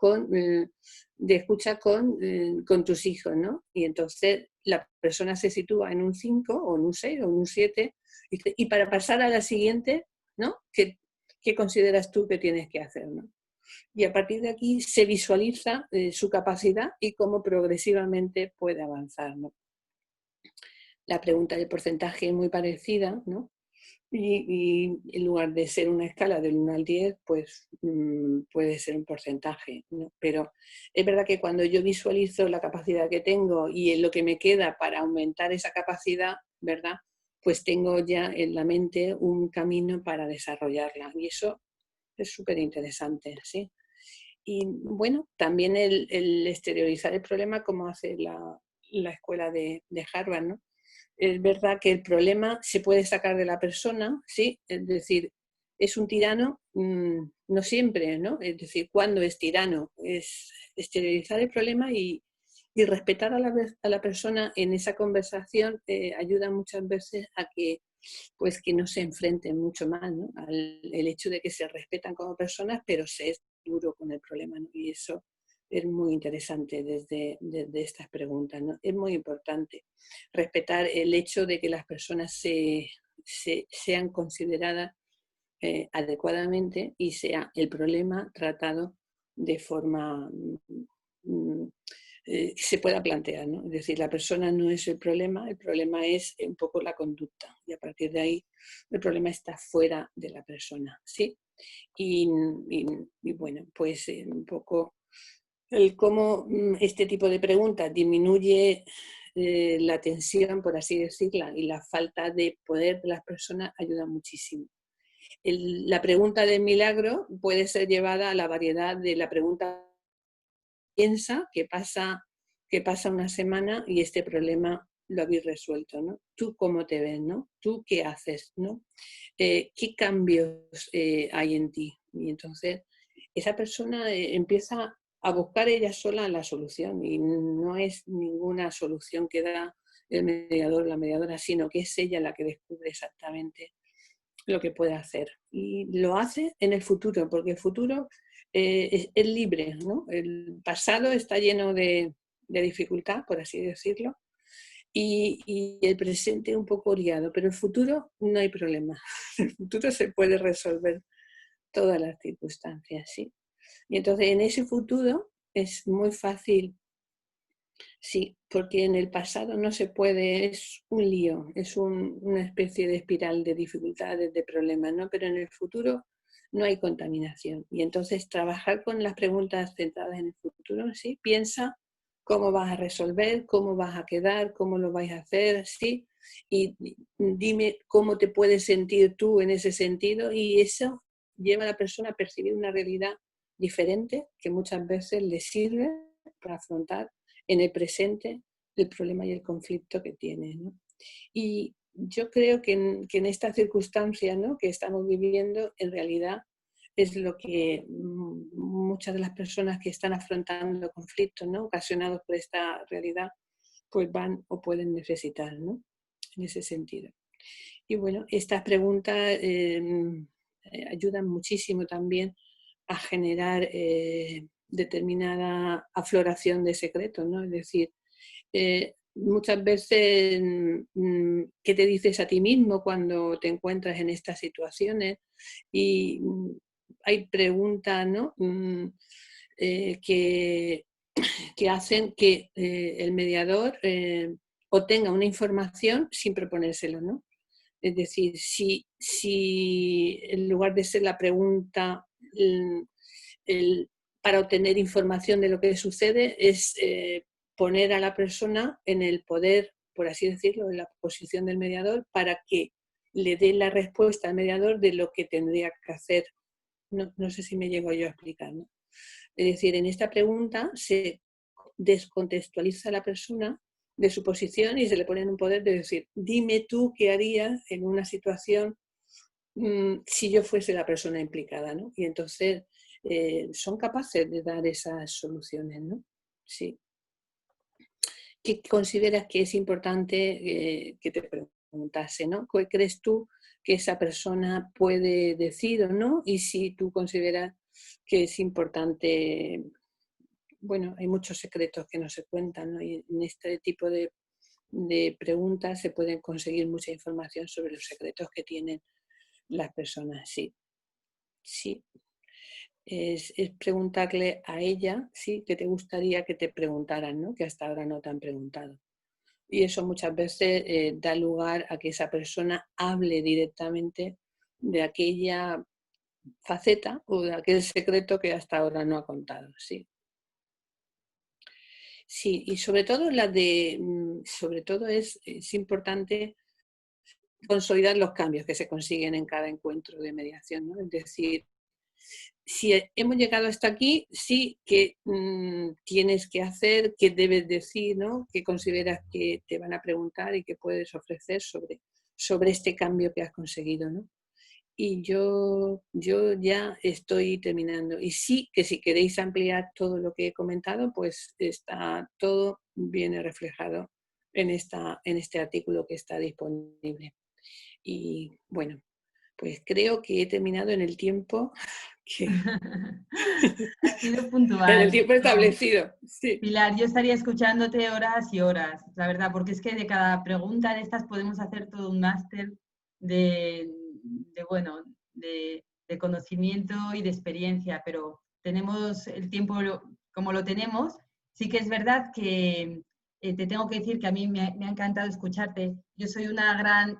de escucha con tus hijos, ¿no? Y entonces la persona se sitúa en un 5 o en un 6 o en un 7 y para pasar a la siguiente, ¿no? ¿Qué consideras tú que tienes que hacer, ¿no? Y a partir de aquí se visualiza su capacidad y cómo progresivamente puede avanzar, ¿no? La pregunta del porcentaje es muy parecida, ¿no? Y en lugar de ser una escala del 1 al 10, pues puede ser un porcentaje, ¿no? Pero es verdad que cuando yo visualizo la capacidad que tengo y en lo que me queda para aumentar esa capacidad, ¿verdad? Pues tengo ya en la mente un camino para desarrollarla. Y eso es súper interesante, ¿sí? Y bueno, también el exteriorizar el problema como hace la escuela de Harvard, ¿no? Es verdad que el problema se puede sacar de la persona, ¿sí? Es decir, es un tirano, no siempre, ¿no? Es decir, ¿cuándo es tirano? Es exteriorizar el problema y respetar a la persona en esa conversación ayuda muchas veces a que, pues, que no se enfrenten mucho más, ¿no? El hecho de que se respetan como personas, pero se es duro con el problema, ¿no? Y eso es muy interesante desde estas preguntas, ¿no? Es muy importante respetar el hecho de que las personas sean consideradas adecuadamente y sea el problema tratado de forma que se pueda plantear, ¿no? Es decir, la persona no es el problema es un poco la conducta y a partir de ahí el problema está fuera de la persona, ¿sí? Y bueno, pues un poco el cómo este tipo de preguntas disminuye la tensión, por así decirla, y la falta de poder de las personas ayuda muchísimo. La pregunta del milagro puede ser llevada a la variedad de la pregunta piensa que pasa una semana y este problema lo habéis resuelto, ¿no? ¿Tú cómo te ves, no? ¿Tú qué haces, no? ¿Qué cambios hay en ti? Y entonces esa persona empieza a buscar ella sola la solución y no es ninguna solución que da el mediador o la mediadora, sino que es ella la que descubre exactamente lo que puede hacer. Y lo hace en el futuro, porque el futuro es libre, ¿no? El pasado está lleno de dificultad, por así decirlo, y el presente un poco liado, pero el futuro no hay problema. El futuro se puede resolver todas las circunstancias, ¿sí? Y entonces en ese futuro es muy fácil, sí, porque en el pasado no se puede, es un lío, es una especie de espiral de dificultades, de problemas, ¿no? Pero en el futuro no hay contaminación. Y entonces trabajar con las preguntas centradas en el futuro, ¿sí? Piensa cómo vas a resolver, cómo vas a quedar, cómo lo vais a hacer, ¿sí? Y dime cómo te puedes sentir tú en ese sentido y eso lleva a la persona a percibir una realidad diferente que muchas veces le sirve para afrontar en el presente el problema y el conflicto que tiene, ¿no? Y yo creo que en esta circunstancia, ¿no?, que estamos viviendo, en realidad es lo que muchas de las personas que están afrontando conflictos, ¿no?, ocasionados por esta realidad, pues van o pueden necesitar, ¿no?, en ese sentido. Y bueno, estas preguntas ayudan muchísimo también a generar determinada afloración de secretos, ¿no? Es decir, muchas veces, ¿qué te dices a ti mismo cuando te encuentras en estas situaciones? Y hay preguntas, ¿no?, que hacen que el mediador obtenga una información sin proponérselo, ¿no? Es decir, si en lugar de ser la pregunta para obtener información de lo que sucede, es poner a la persona en el poder, por así decirlo, en la posición del mediador, para que le dé la respuesta al mediador de lo que tendría que hacer. No sé si me llego yo a explicar, ¿no? Es decir, en esta pregunta se descontextualiza a la persona de su posición y se le pone en un poder de decir, dime tú qué harías en una situación si yo fuese la persona implicada, ¿no? Y entonces son capaces de dar esas soluciones, ¿no? Sí. ¿Qué consideras que es importante que te preguntase, ¿no? ¿Qué crees tú que esa persona puede decir o no? Y si tú consideras que es importante, bueno, hay muchos secretos que no se cuentan, ¿no? Y en este tipo de preguntas se pueden conseguir mucha información sobre los secretos que tienen las personas, sí. Sí. Es preguntarle a ella, sí, que te gustaría que te preguntaran, ¿no? Que hasta ahora no te han preguntado. Y eso muchas veces da lugar a que esa persona hable directamente de aquella faceta o de aquel secreto que hasta ahora no ha contado, sí. Sí, y sobre todo sobre todo es importante consolidar los cambios que se consiguen en cada encuentro de mediación, ¿no? Es decir, si hemos llegado hasta aquí, sí que tienes que hacer, qué debes decir, ¿no? Qué consideras que te van a preguntar y qué puedes ofrecer sobre este cambio que has conseguido, ¿no? Y yo ya estoy terminando. Y sí que si queréis ampliar todo lo que he comentado, pues está todo viene reflejado en este artículo que está disponible. Y bueno, pues creo que he terminado en el tiempo Ha sido en el puntual. tiempo No, establecido. Sí, Pilar, yo estaría escuchándote horas y horas, la verdad, porque es que de cada pregunta de estas podemos hacer todo un máster de, bueno, de conocimiento y de experiencia, pero tenemos el tiempo como lo tenemos. Sí que es verdad que te tengo que decir que a mí me ha encantado escucharte. Yo soy una gran,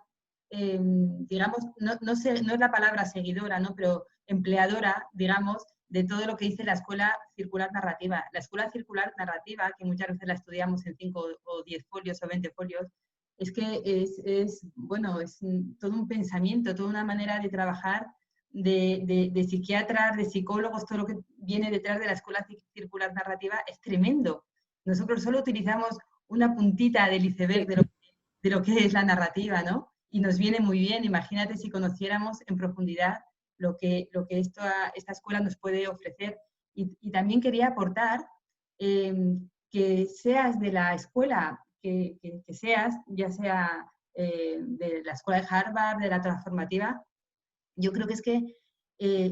digamos, no sé, no es la palabra seguidora, ¿no? Pero empleadora, digamos, de todo lo que dice la Escuela Circular Narrativa. La Escuela Circular Narrativa, que muchas veces la estudiamos en 5 o 10 folios o 20 folios, es que bueno, es todo un pensamiento, toda una manera de trabajar de psiquiatras, de psicólogos, todo lo que viene detrás de la Escuela Circular Narrativa es tremendo. Nosotros solo utilizamos una puntita del iceberg sí, de lo que es la narrativa, ¿no? Y nos viene muy bien, imagínate si conociéramos en profundidad lo que esta escuela nos puede ofrecer. Y también quería aportar que seas de la escuela que seas, ya sea de la escuela de Harvard, de la transformativa, yo creo que es que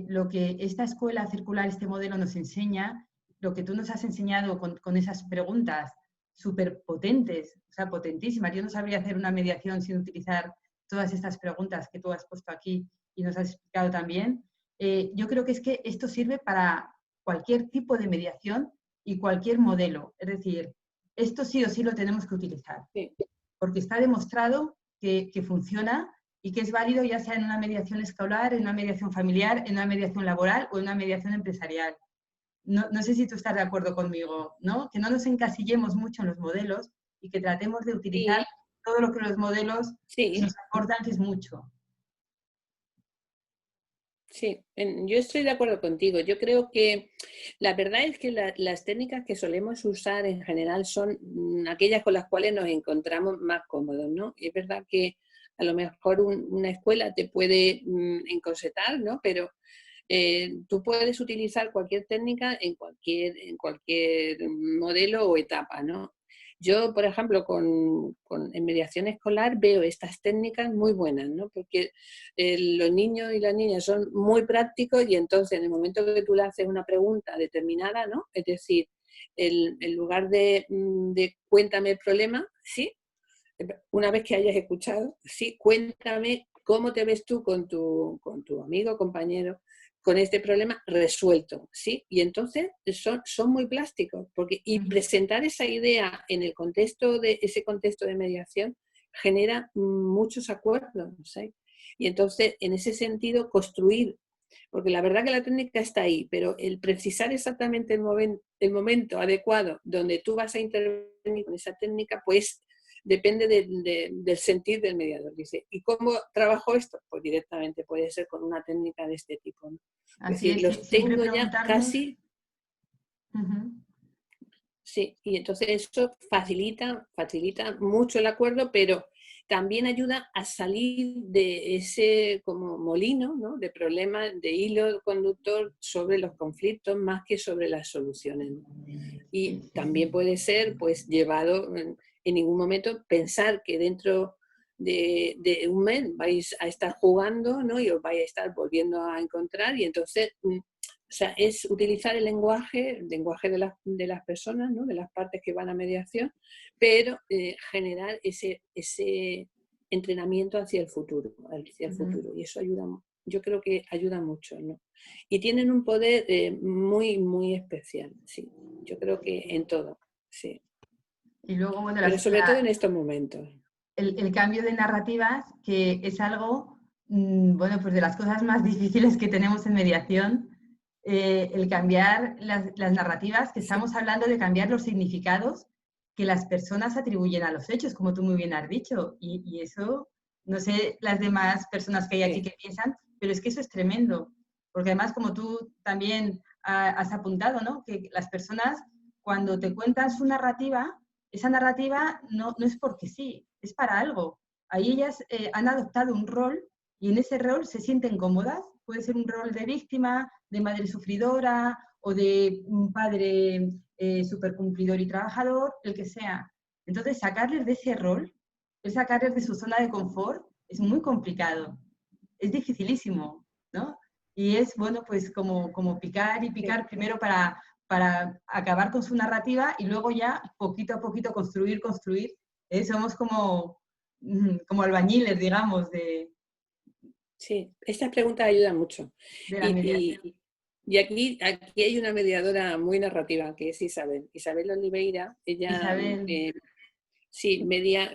lo que esta escuela circular, este modelo nos enseña, lo que tú nos has enseñado con esas preguntas súper potentes, o sea, potentísimas. Yo no sabría hacer una mediación sin utilizar todas estas preguntas que tú has puesto aquí y nos has explicado también. Yo creo que es que esto sirve para cualquier tipo de mediación y cualquier modelo. Es decir, esto sí o sí lo tenemos que utilizar, sí. porque está demostrado que funciona y que es válido ya sea en una mediación escolar, en una mediación familiar, en una mediación laboral o en una mediación empresarial. No sé si tú estás de acuerdo conmigo, ¿no? Que no nos encasillemos mucho en los modelos y que tratemos de utilizar Sí, todo lo que los modelos sí, nos aportan, que es mucho. sí. Yo estoy de acuerdo contigo. Yo creo que la verdad es que las técnicas que solemos usar en general son aquellas con las cuales nos encontramos más cómodos, ¿no? Y es verdad que a lo mejor una escuela te puede encorsetar, ¿no? Pero tú puedes utilizar cualquier técnica en cualquier modelo o etapa, ¿no? Yo, por ejemplo, en mediación escolar veo estas técnicas muy buenas, ¿no? Porque los niños y las niñas son muy prácticos y entonces en el momento que tú le haces una pregunta determinada, ¿no? Es decir, en lugar de cuéntame el problema, ¿sí? Una vez que hayas escuchado, sí, cuéntame cómo te ves tú con tu amigo, compañero, con este problema resuelto, ¿sí? Y entonces son muy plásticos, y presentar esa idea en el contexto ese contexto de mediación genera muchos acuerdos, ¿sí? Y entonces, en ese sentido, construir, porque la verdad que la técnica está ahí, pero el precisar exactamente el momento adecuado donde tú vas a intervenir con esa técnica, pues depende del sentir del mediador. Dice, ¿y cómo trabajo esto? Pues directamente puede ser con una técnica de este tipo, ¿no? Es Así decir, es, los siempre tengo ya preguntarnos. casi, Uh-huh. sí, y entonces eso facilita mucho el acuerdo, pero también ayuda a salir de ese como molino, ¿no?, de problemas, de hilo conductor sobre los conflictos más que sobre las soluciones, ¿no? Y también puede ser pues llevado en ningún momento pensar que dentro de un mes vais a estar jugando, ¿no?, y os vais a estar volviendo a encontrar, y entonces o sea, es utilizar el lenguaje de las personas, ¿no?, de las partes que van a mediación, pero generar ese entrenamiento hacia el futuro, y eso ayuda, yo creo que ayuda mucho, ¿no? Y tienen un poder muy, muy especial, sí, yo creo que en todo, sí. Y luego, bueno, Pero sobre todo en estos momentos. El cambio de narrativas, que es algo, bueno, pues de las cosas más difíciles que tenemos en mediación, el cambiar las narrativas, que estamos hablando de cambiar los significados que las personas atribuyen a los hechos, como tú muy bien has dicho, y eso, no sé las demás personas que hay aquí que piensan, pero es que eso es tremendo, porque además, como tú también has apuntado, ¿no?, que las personas, cuando te cuentan su narrativa, esa narrativa no es porque sí, es para algo. Ahí ellas han adoptado un rol y en ese rol se sienten cómodas. Puede ser un rol de víctima, de madre sufridora o de un padre súper cumplidor y trabajador, el que sea. Entonces, sacarles de ese rol, sacarles de su zona de confort, es muy complicado. Es dificilísimo, ¿no? Y es, bueno, pues como picar y picar primero para acabar con su narrativa y luego ya poquito a poquito construir. Somos como albañiles, digamos, Sí, estas preguntas ayudan mucho. de la mediación. Y aquí hay una mediadora muy narrativa, que es Isabel Oliveira. Ella sí, media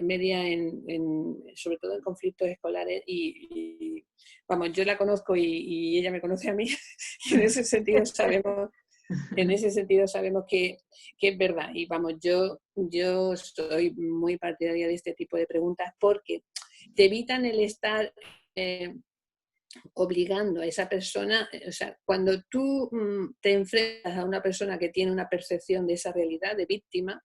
sobre todo en conflictos escolares y vamos, yo la conozco y ella me conoce a mí. Y en ese sentido sabemos que es verdad. Y vamos, yo soy muy partidaria de este tipo de preguntas porque te evitan el estar obligando a esa persona, o sea, cuando tú te enfrentas a una persona que tiene una percepción de esa realidad de víctima,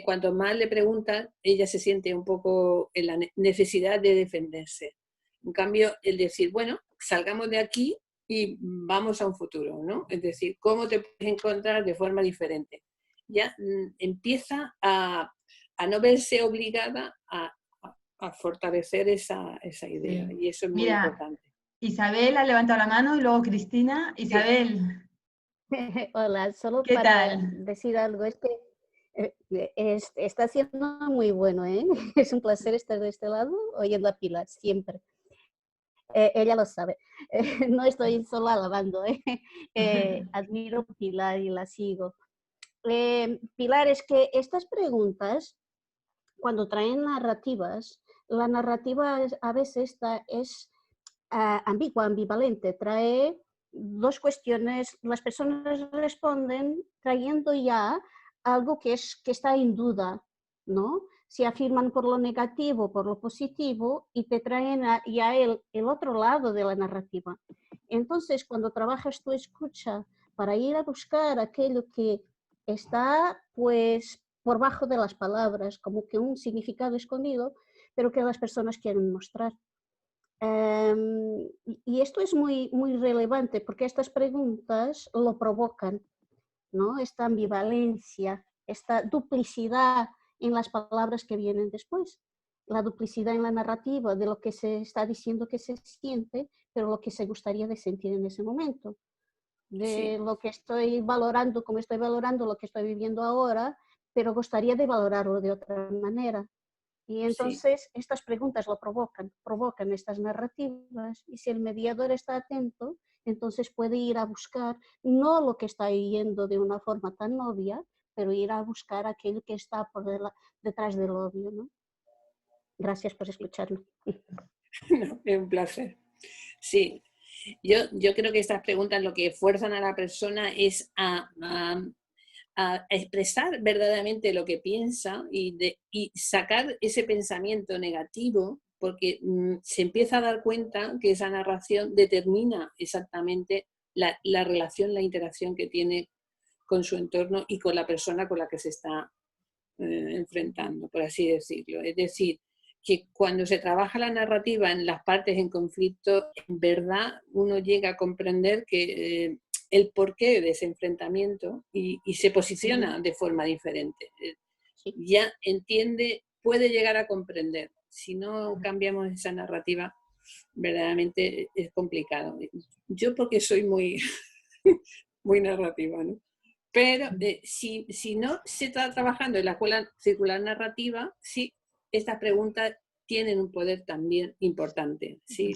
cuanto más le preguntas, ella se siente un poco en la necesidad de defenderse. En cambio, el decir, bueno, salgamos de aquí y vamos a un futuro, ¿no? Es decir, ¿cómo te puedes encontrar de forma diferente? Ya empieza a no verse obligada a fortalecer esa idea, y eso es muy importante. Isabel ha levantado la mano y luego Cristina. Isabel. Hola, solo ¿Qué para tal? decir algo, es que está siendo muy bueno, ¿eh? Es un placer estar de este lado oyendo a Pilar, siempre. Ella lo sabe. No estoy solo alabando, ¿eh? Admiro a Pilar y la sigo. Pilar, es que estas preguntas, cuando traen narrativas, la narrativa a veces es ambigua, ambivalente, trae dos cuestiones, las personas responden trayendo ya algo que está en duda, ¿no? Se afirman por lo negativo, por lo positivo y te traen ya el otro lado de la narrativa. Entonces, cuando trabajas tu escucha para ir a buscar aquello que está pues por bajo de las palabras, como que un significado escondido, pero que las personas quieren mostrar. Y esto es muy, muy relevante porque estas preguntas lo provocan, ¿no? Esta ambivalencia, esta duplicidad en las palabras que vienen después, la duplicidad en la narrativa de lo que se está diciendo que se siente, pero lo que se gustaría de sentir en ese momento, de lo que estoy valorando, como estoy valorando lo que estoy viviendo ahora, pero gustaría de valorarlo de otra manera. Y entonces estas preguntas lo provocan estas narrativas, y si el mediador está atento, entonces puede ir a buscar no lo que está yendo de una forma tan obvia, pero ir a buscar aquello que está detrás del obvio, ¿no? Gracias por escucharme. No, es un placer. Sí, yo creo que estas preguntas lo que fuerzan a la persona es a expresar verdaderamente lo que piensa y sacar ese pensamiento negativo, porque se empieza a dar cuenta que esa narración determina exactamente la relación, la interacción que tiene con su entorno y con la persona con la que se está enfrentando, por así decirlo. Es decir, que cuando se trabaja la narrativa en las partes en conflicto, en verdad uno llega a comprender que el porqué de ese enfrentamiento y se posiciona de forma diferente. Sí. Ya entiende, puede llegar a comprender. Si no cambiamos esa narrativa, verdaderamente es complicado. Yo porque soy muy, muy narrativa, ¿no? Pero si no se está trabajando en la escuela circular narrativa, sí, estas preguntas tienen un poder también importante, ¿sí?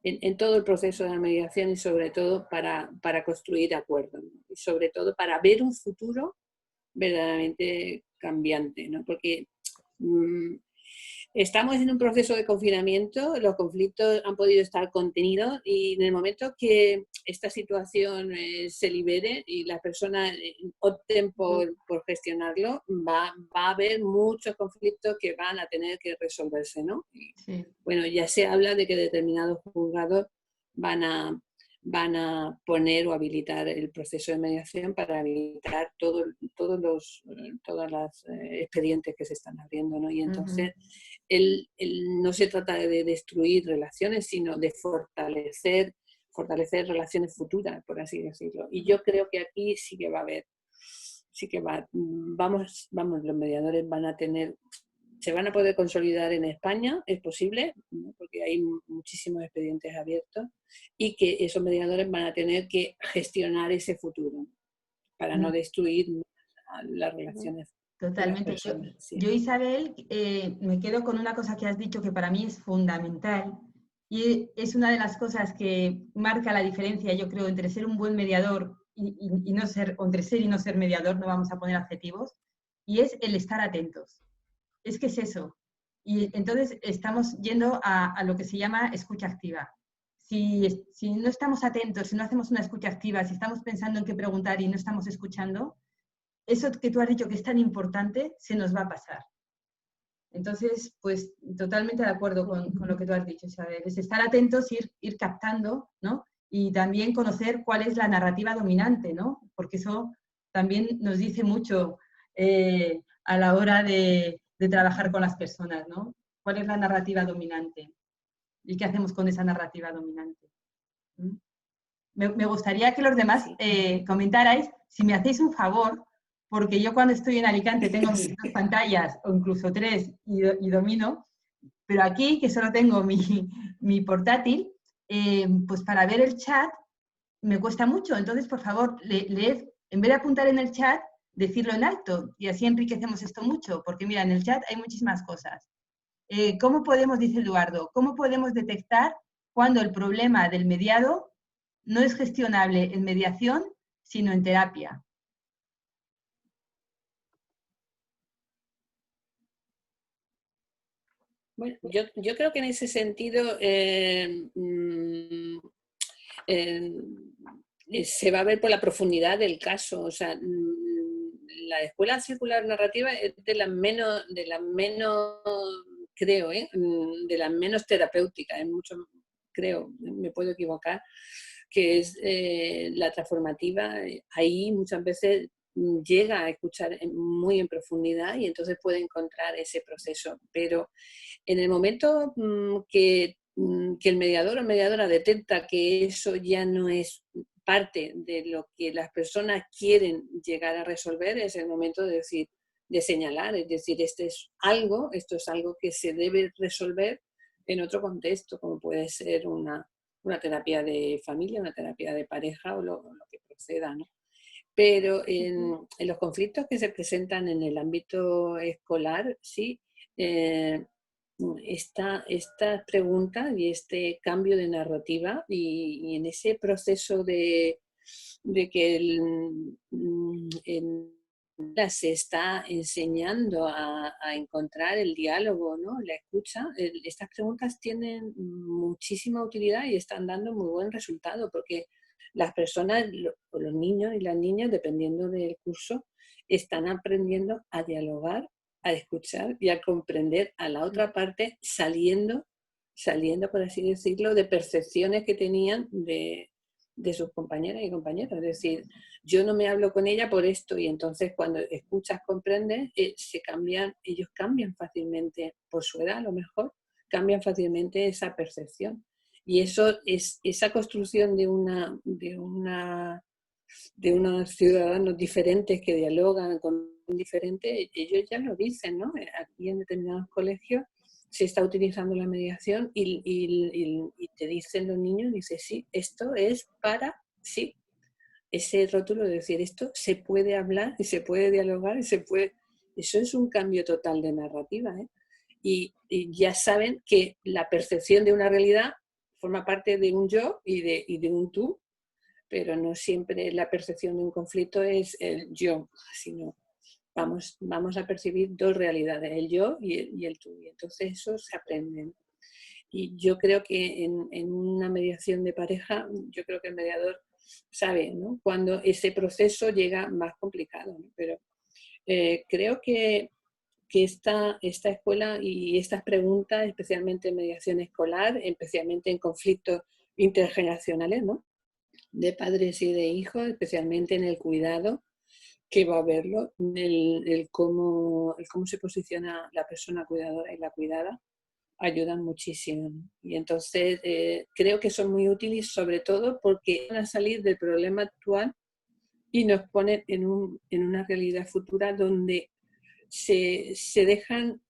En todo el proceso de la mediación y sobre todo para construir acuerdos, ¿no? Y sobre todo para ver un futuro verdaderamente cambiante, ¿no? Porque estamos en un proceso de confinamiento, los conflictos han podido estar contenidos y en el momento que esta situación se libere y las personas opten por gestionarlo, va a haber muchos conflictos que van a tener que resolverse, ¿no? Y, Sí. bueno, ya se habla de que determinados juzgados van a poner o habilitar el proceso de mediación para habilitar todos los expedientes que se están abriendo, ¿no? Y entonces no se trata de destruir relaciones, sino de fortalecer relaciones futuras, por así decirlo. Y yo creo que aquí sí que va a haber, vamos, los mediadores se van a poder consolidar en España, es posible, ¿no? Porque hay muchísimos expedientes abiertos y que esos mediadores van a tener que gestionar ese futuro para no destruir las relaciones. Totalmente. Yo, Isabel, me quedo con una cosa que has dicho que para mí es fundamental y es una de las cosas que marca la diferencia, yo creo, entre ser un buen mediador y no ser, o entre ser y no ser mediador, no vamos a poner adjetivos, y es el estar atentos. Es que es eso. Y entonces estamos yendo a lo que se llama escucha activa. Si no estamos atentos, si no hacemos una escucha activa, si estamos pensando en qué preguntar y no estamos escuchando, eso que tú has dicho que es tan importante, se nos va a pasar. Entonces, pues totalmente de acuerdo con lo que tú has dicho, Isabel. Es estar atentos, ir captando, ¿no? Y también conocer cuál es la narrativa dominante, ¿no? Porque eso también nos dice mucho a la hora de trabajar con las personas, ¿no? ¿Cuál es la narrativa dominante? ¿Y qué hacemos con esa narrativa dominante? Me gustaría que los demás comentarais, si me hacéis un favor, porque yo cuando estoy en Alicante tengo mis 2 pantallas, o incluso 3, y domino, pero aquí, que solo tengo mi portátil, pues para ver el chat me cuesta mucho. Entonces, por favor, leed, en vez de apuntar en el chat, decirlo en alto, y así enriquecemos esto mucho, porque mira, en el chat hay muchísimas cosas. ¿Cómo podemos, dice Eduardo, cómo podemos detectar cuando el problema del mediado no es gestionable en mediación, sino en terapia? Bueno, yo creo que en ese sentido se va a ver por la profundidad del caso. O sea, la escuela circular narrativa es de las menos creo, de las menos terapéuticas, en mucho, creo, me puedo equivocar, que es la transformativa. Ahí muchas veces llega a escuchar muy en profundidad y entonces puede encontrar ese proceso. Pero en el momento que el mediador o mediadora detecta que eso ya no es parte de lo que las personas quieren llegar a resolver, es el momento de decir, de señalar, es decir, esto es algo que se debe resolver en otro contexto, como puede ser una terapia de familia, una terapia de pareja o lo que proceda, ¿no? Pero en los conflictos que se presentan en el ámbito escolar, sí, esta pregunta y este cambio de narrativa y en ese proceso de que se está enseñando a encontrar el diálogo, ¿no? La escucha, estas preguntas tienen muchísima utilidad y están dando muy buen resultado porque las personas, o los niños y las niñas, dependiendo del curso, están aprendiendo a dialogar, a escuchar y a comprender a la otra parte saliendo, por así decirlo, de percepciones que tenían de de sus compañeras y compañeros. Es decir, yo no me hablo con ella por esto, y entonces cuando escuchas, comprendes, ellos cambian fácilmente, por su edad a lo mejor, cambian fácilmente esa percepción. Y eso es esa construcción de unos ciudadanos diferentes que dialogan con diferentes, ellos ya lo dicen, ¿no? Aquí en determinados colegios se está utilizando la mediación y te dicen los niños, dice, sí, esto es para, sí, ese rótulo de decir, esto se puede hablar y se puede dialogar y se puede... Eso es un cambio total de narrativa, ¿eh? Y ya saben que la percepción de una realidad forma parte de un yo y de un tú, pero no siempre la percepción de un conflicto es el yo, sino vamos a percibir dos realidades, el yo y el tú. Y entonces eso se aprende. Y yo creo que en una mediación de pareja, yo creo que el mediador sabe, ¿no?, cuando ese proceso llega más complicado, ¿no? Pero creo que esta escuela y estas preguntas, especialmente en mediación escolar, especialmente en conflictos intergeneracionales, ¿no?, de padres y de hijos, especialmente en el cuidado, que va a verlo, el cómo se posiciona la persona cuidadora y la cuidada, ayudan muchísimo. Y entonces creo que son muy útiles, sobre todo porque van a salir del problema actual y nos ponen en una realidad futura donde se dejan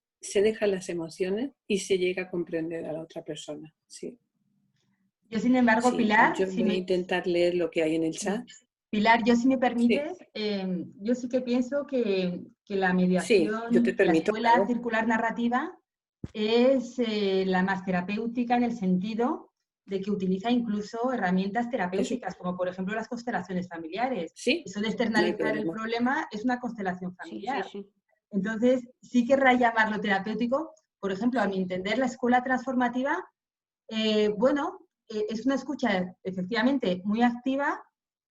las emociones y se llega a comprender a la otra persona. Sí. Yo, sin embargo, Sí, Pilar, yo voy a intentar leer lo que hay en el chat. Pilar, yo, si me Sí, permites, yo sí que pienso que la sí, yo te mediación, que la permito, escuela claro. circular narrativa es la más terapéutica, en el sentido de que utiliza incluso herramientas terapéuticas, como por ejemplo las constelaciones familiares. Sí, Eso de no hay externalizar el problema. problema es una constelación Sí, sí, familiar. sí. Entonces, sí querrá llamarlo terapéutico. Por ejemplo, a mi entender, la escuela transformativa, es una escucha efectivamente muy activa,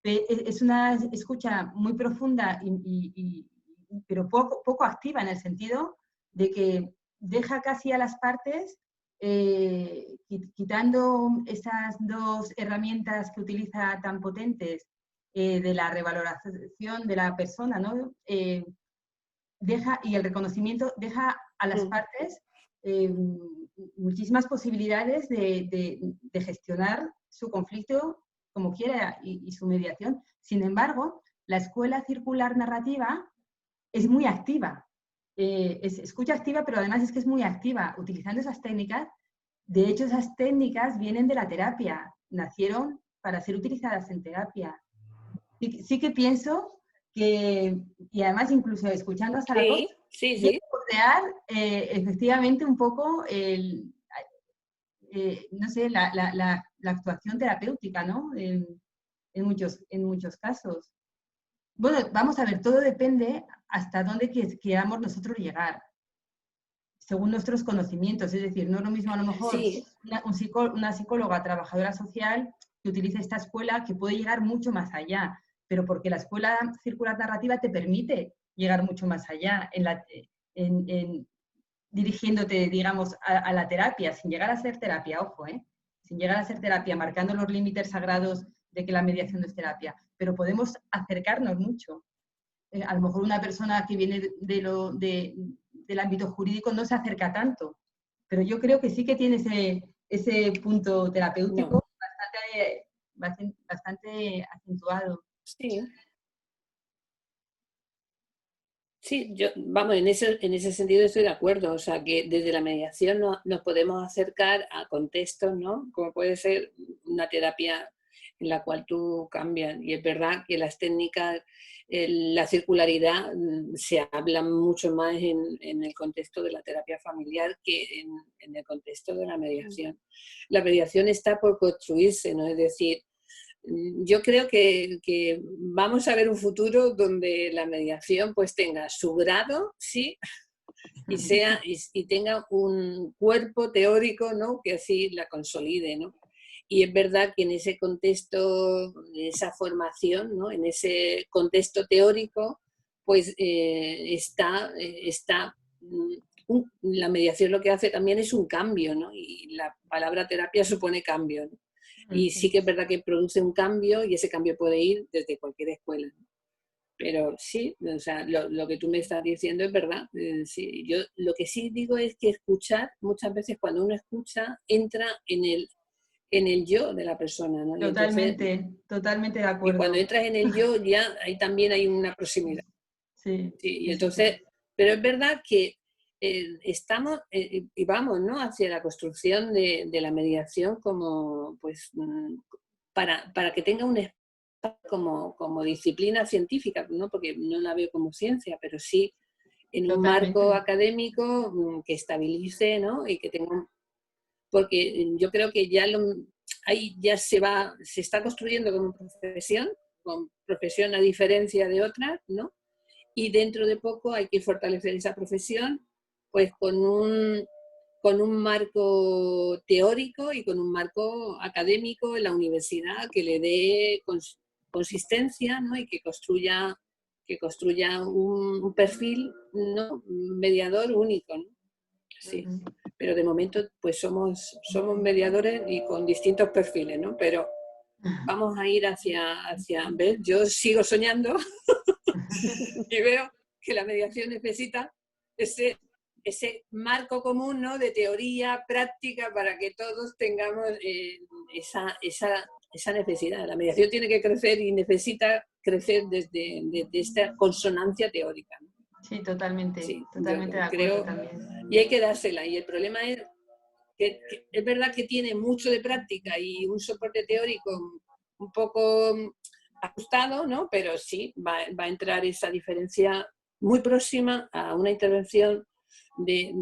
es una escucha muy profunda, pero poco activa, en el sentido de que deja casi a las partes, quitando esas dos herramientas que utiliza tan potentes, de la revaloración de la persona, ¿no? Y el reconocimiento, deja a las partes muchísimas posibilidades de gestionar su conflicto como quiera, y su mediación. Sin embargo, la escuela circular narrativa es muy activa. Es escucha activa, pero además es que es muy activa, utilizando esas técnicas. De hecho, esas técnicas vienen de la terapia, nacieron para ser utilizadas en terapia. Sí que pienso que, y además incluso escuchando a Sara Cox, Sí, llego sí. a bordear efectivamente un poco no sé, la actuación terapéutica, ¿no? En muchos casos. Bueno, vamos a ver, todo depende hasta dónde queramos nosotros llegar, según nuestros conocimientos. Es decir, no es lo mismo a lo mejor Sí, una psicóloga trabajadora social que utiliza esta escuela, que puede llegar mucho más allá, pero porque la escuela circular narrativa te permite llegar mucho más allá en dirigiéndote, digamos, a la terapia, sin llegar a ser terapia, ojo, sin llegar a ser terapia, marcando los límites sagrados de que la mediación no es terapia, pero podemos acercarnos mucho. A lo mejor una persona que viene del ámbito jurídico no se acerca tanto, pero yo creo que sí que tiene ese punto terapéutico no, bastante acentuado. sí. Sí, vamos, en ese sentido estoy de acuerdo. O sea, que desde la mediación nos podemos acercar a contextos, ¿no? Como puede ser una terapia en la cual tú cambias. Y es verdad que las técnicas, la circularidad, se habla mucho más en el contexto de la terapia familiar que en el contexto de la mediación. La mediación está por construirse, ¿no? Es decir, yo creo que vamos a ver un futuro donde la mediación pues tenga su grado, sí, y tenga un cuerpo teórico, ¿no?, que así la consolide, ¿no? Y es verdad que en ese contexto, en esa formación, ¿no?, en ese contexto teórico, pues la mediación lo que hace también es un cambio, ¿no? Y la palabra terapia supone cambio, ¿no? Y sí que es verdad que produce un cambio y ese cambio puede ir desde cualquier escuela. Pero sí, o sea, lo que tú me estás diciendo es verdad. Sí, yo lo que sí digo es que escuchar, muchas veces cuando uno escucha, entra en el yo de la persona, ¿no? Y entonces, Totalmente de y cuando acuerdo. entras en el yo, ya ahí también hay una proximidad. Sí, Sí, y sí, sí, entonces, sí. pero es verdad que estamos y vamos, ¿no?, hacia la construcción de la mediación como, pues, para que tenga un espacio como disciplina científica, ¿no? Porque no la veo como ciencia, pero sí en un marco Totalmente. académico que estabilice, ¿no? Y que tenga, porque yo creo que ya ahí ya se está construyendo como con profesión a diferencia de otras, ¿no? Y dentro de poco hay que fortalecer esa profesión, pues con un marco teórico y con un marco académico en la universidad que le dé consistencia, ¿no? Y que construya un perfil, ¿no?, mediador único, ¿no? Sí. Ujú. Pero de momento pues somos mediadores y con distintos perfiles, ¿no? Pero vamos a ir hacia ¿ves? Yo sigo soñando y veo que la mediación necesita ese marco común, ¿no?, de teoría, práctica, para que todos tengamos esa necesidad. La mediación tiene que crecer y necesita crecer desde esta consonancia teórica, ¿no? Sí, totalmente, Sí, yo totalmente de acuerdo creo, también. y hay que dársela. Y el problema es que es verdad que tiene mucho de práctica y un soporte teórico un poco ajustado, ¿no? Pero sí, va a entrar esa diferencia muy próxima a una intervención de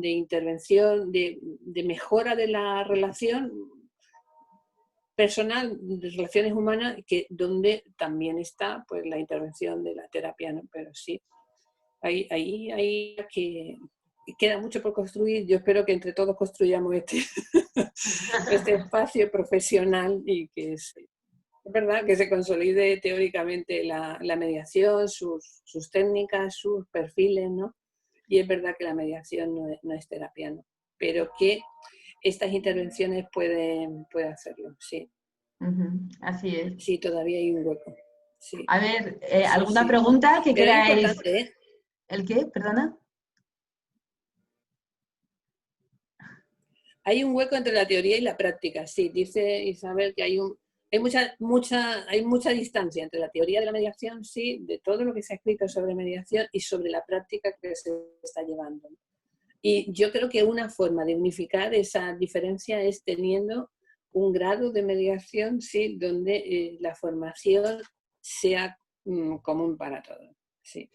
mejora de la relación personal, de relaciones humanas, que donde también está pues la intervención de la terapia, ¿no? Pero sí, ahí que queda mucho por construir. Yo espero que entre todos construyamos este espacio profesional y que es verdad que se consolide teóricamente la mediación, sus técnicas, sus perfiles, ¿no? Y es verdad que la mediación no es terapia, ¿no? Pero que estas intervenciones pueden hacerlo, sí. Así es. Sí, todavía hay un hueco. Sí, A ver, sí, ¿alguna sí. pregunta que Pero es queráis? importante, ¿eh? ¿El qué? ¿Perdona? Hay un hueco entre la teoría y la práctica, sí. Dice Isabel que hay mucha distancia entre la teoría de la mediación, sí, de todo lo que se ha escrito sobre mediación y sobre la práctica que se está llevando. Y yo creo que una forma de unificar esa diferencia es teniendo un grado de mediación, sí, donde la formación sea común para todos. Sí.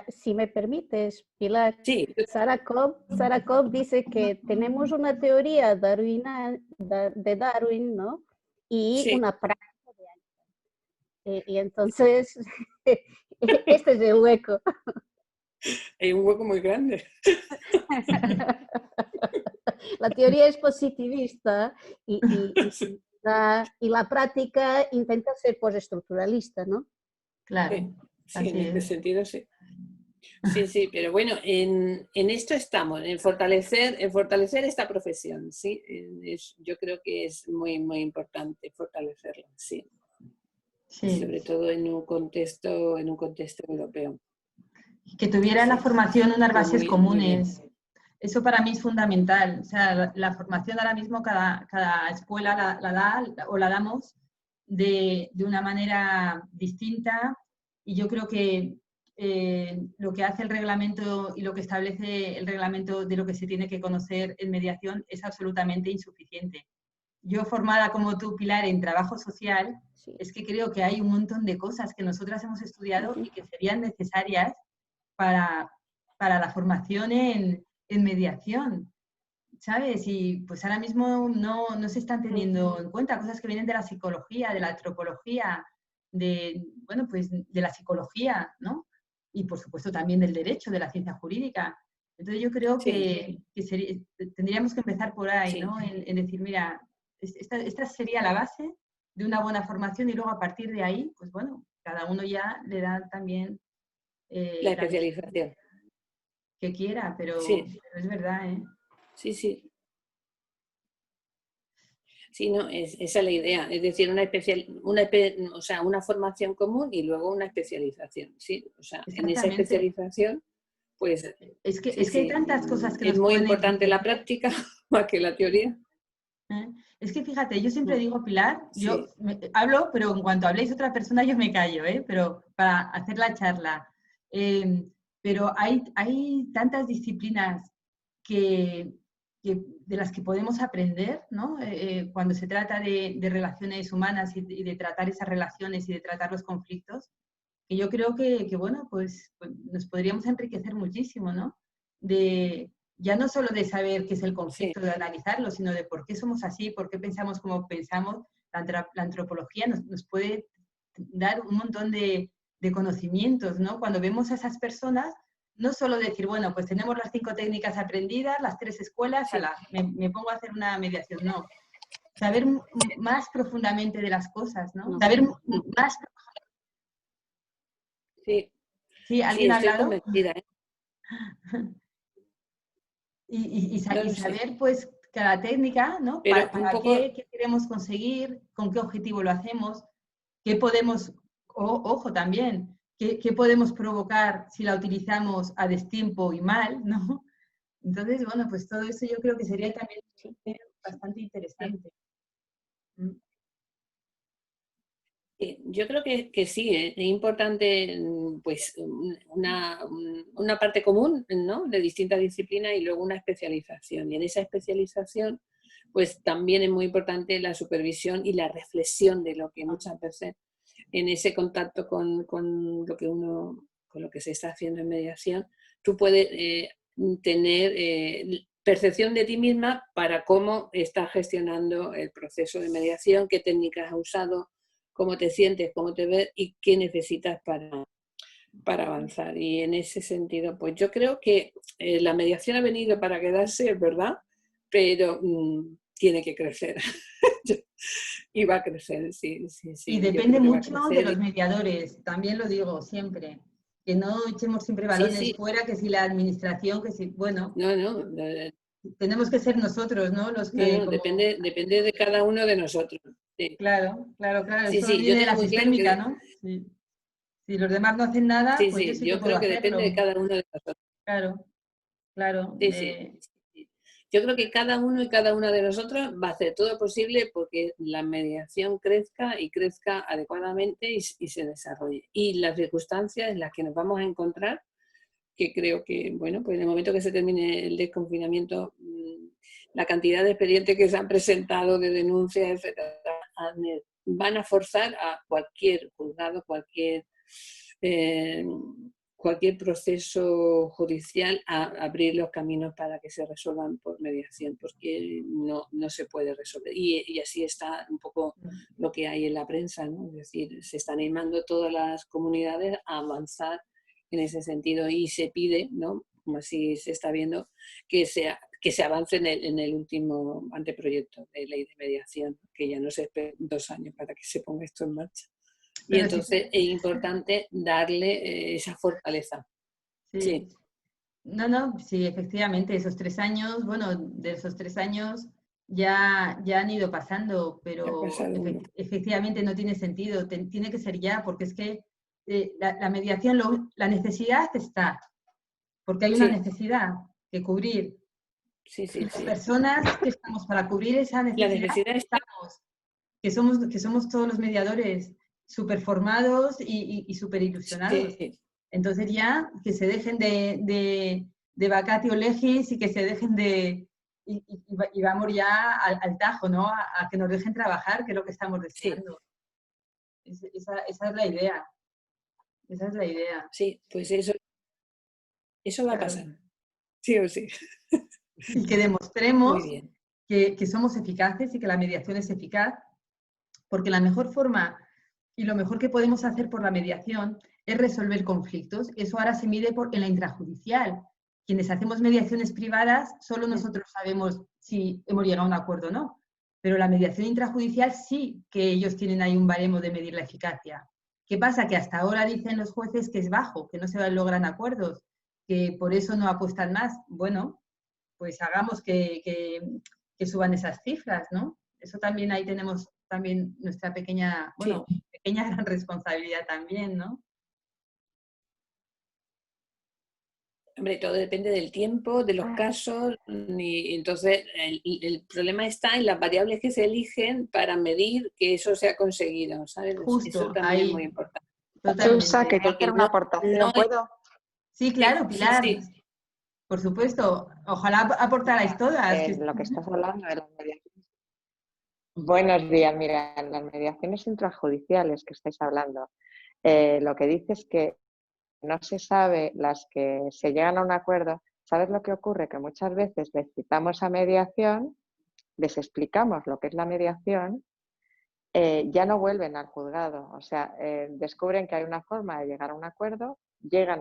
Si me permites, Pilar, Sí, Sarah Cobb dice que tenemos una teoría de Darwin, ¿no? Y sí, una práctica de Einstein. Y entonces, este es el hueco. hay un hueco muy grande. La teoría es positivista Sí, y la práctica intenta ser postestructuralista, ¿no? Claro, sí, en así este es. sentido sí. Sí, sí, pero bueno, en esto estamos, en fortalecer esta profesión, ¿sí? Yo creo que es muy, muy importante fortalecerla, sí. Y Sí. sobre todo en un contexto europeo. Que tuviera la Sí, formación unas pues bases muy bien. comunes. Eso para mí es fundamental. O sea, la formación ahora mismo cada escuela la da o la damos de una manera distinta y yo creo que lo que hace el reglamento y lo que establece el reglamento de lo que se tiene que conocer en mediación es absolutamente insuficiente. Yo formada como tú, Pilar, en trabajo social, Sí. es que creo que hay un montón de cosas que nosotras hemos estudiado y que serían necesarias para, para la formación en mediación, ¿sabes? Y pues ahora mismo no se están teniendo en cuenta cosas que vienen de la psicología, de la antropología, bueno, pues de la psicología, ¿no? Y por supuesto también del derecho, de la ciencia jurídica. Entonces yo creo Sí, que tendríamos que empezar por ahí, sí. ¿no? En decir, mira, esta sería la base de una buena formación y luego a partir de ahí, pues bueno, cada uno ya le da también La la especialización. que quiera, pero Sí, es verdad, ¿eh? sí, sí. Sí, no, esa es la idea. Es decir, o sea, una formación común y luego una especialización. ¿Sí? O sea, en esa Exactamente. especialización, pues sí, Es que hay sí, tantas cosas que es nos muy pueden importante la enriquecer. práctica más que la teoría. ¿Eh? Es que fíjate, yo siempre digo, Pilar, Sí, hablo, pero en cuanto habléis otra persona yo me callo, ¿eh? Pero para hacer la charla. Eh, pero hay tantas disciplinas de las que podemos aprender, ¿no? Cuando se trata de relaciones humanas y de tratar esas relaciones y de tratar los conflictos, que yo creo que bueno, pues nos podríamos enriquecer muchísimo, ¿no? Ya no solo de saber qué es el sí, conflicto, de analizarlo, sino de por qué somos así, por qué pensamos como pensamos. La antropología nos puede dar un montón de conocimientos, ¿no? Cuando vemos a esas personas, no solo decir, bueno, pues tenemos las 5 técnicas aprendidas, las 3 escuelas, sí, me pongo a hacer una mediación, no. Saber más profundamente de las cosas, ¿no? No, Saber no. más. sí, Sí, sí, ¿alguien ha estoy hablado? convencida, ¿eh? No Y lo sé. saber, pues, cada técnica, ¿no? Pero un Para poco, qué queremos conseguir, con qué objetivo lo hacemos, qué podemos, ojo también, qué podemos provocar si la utilizamos a destiempo y mal, ¿no? Entonces, bueno, pues todo eso yo creo que sería también Sí, bastante sí. interesante. Mm. Yo creo que sí, es importante pues una parte común, ¿no? De distintas disciplinas y luego una especialización. Y en esa especialización, pues también es muy importante la supervisión y la reflexión de lo que muchas veces en ese contacto con lo que con lo que se está haciendo en mediación, tú puedes tener percepción de ti misma para cómo estás gestionando el proceso de mediación, qué técnicas has usado, cómo te sientes, cómo te ves y qué necesitas para avanzar. Y en ese sentido, pues yo creo que la mediación ha venido para quedarse, es verdad, pero tiene que crecer. Y va a crecer, sí, sí, Y sí, yo depende creo que va a mucho de crecer. los mediadores, también lo digo siempre, que no echemos siempre Sí, balones sí, fuera, que si la administración, que si, bueno, no, no, tenemos que ser nosotros, ¿no? Los no, que no, como, depende de cada uno de nosotros. Sí, claro, claro, claro, sí, eso sí, yo viene de tengo la muy claro sistémica, que, ¿no? Sí. Si los demás no hacen nada, sí, pues yo sí, sí que yo puedo creo que depende de hacerlo. cada uno de nosotros. Claro, claro. Sí, sí, sí. Yo creo que cada uno y cada una de nosotros va a hacer todo lo posible porque la mediación crezca y crezca adecuadamente y se desarrolle. Y las circunstancias en las que nos vamos a encontrar, que creo que, bueno, pues en el momento que se termine el desconfinamiento, la cantidad de expedientes que se han presentado, de denuncias, etcétera, van a forzar a cualquier juzgado, eh, cualquier proceso judicial a abrir los caminos para que se resuelvan por mediación, porque no se puede resolver. Y así está un poco lo que hay en la prensa, ¿no? Es decir, se están animando todas las comunidades a avanzar en ese sentido y se pide, ¿no? Como así se está viendo, que se avance en el último anteproyecto de ley de mediación, que ya no se espera 2 años para que se ponga esto en marcha. Y Pero sí, entonces es importante darle esa fortaleza. sí. Sí, No, no, sí, efectivamente, esos 3 años, bueno, de esos 3 años ya han ido pasando, ha pero pasado uno. efectivamente no tiene sentido, tiene que ser ya, porque es que la mediación, la necesidad está, porque hay una Sí, necesidad que cubrir. sí, sí, Las sí. personas que estamos para cubrir esa La necesidad, necesidad está. estamos, que somos todos los mediadores súper formados y súper ilusionados. Sí, Entonces ya que se dejen de vacatio legis y que se dejen y vamos ya al tajo, ¿no? A que nos dejen trabajar, que es lo que estamos sí, deseando. Esa es la idea. Esa es la idea. sí, pues eso va a Claro. pasar. Sí o sí. Y que Muy demostremos bien. que somos eficaces y que la mediación es eficaz, porque la mejor forma y lo mejor que podemos hacer por la mediación es resolver conflictos. Eso ahora se mide en la intrajudicial. Quienes hacemos mediaciones privadas, solo nosotros sabemos si hemos llegado a un acuerdo o no. Pero la mediación intrajudicial sí que ellos tienen ahí un baremo de medir la eficacia. ¿Qué pasa? Que hasta ahora dicen los jueces que es bajo, que no se logran acuerdos, que por eso no apuestan más. Bueno, pues hagamos que suban esas cifras, ¿no? Eso también ahí tenemos también nuestra pequeña, bueno, pequeña gran responsabilidad también, ¿no? Hombre, todo depende del tiempo, de los casos, y entonces el problema está en las variables que se eligen para medir que eso se ha conseguido, ¿sabes? Justo, Eso también es muy ahí, importante. Susa, totalmente. quería Porque hacer una aportación, ¿puedo? Sí, claro, sí, Pilar, sí. por supuesto. Ojalá aportarais todas. Lo que estás hablando de las mediaciones. Buenos días, mira, en las mediaciones intrajudiciales que estáis hablando, lo que dice es que no se sabe las que se llegan a un acuerdo. ¿Sabes lo que ocurre? Que muchas veces les citamos a mediación, les explicamos lo que es la mediación, ya no vuelven al juzgado. O sea, descubren que hay una forma de llegar a un acuerdo,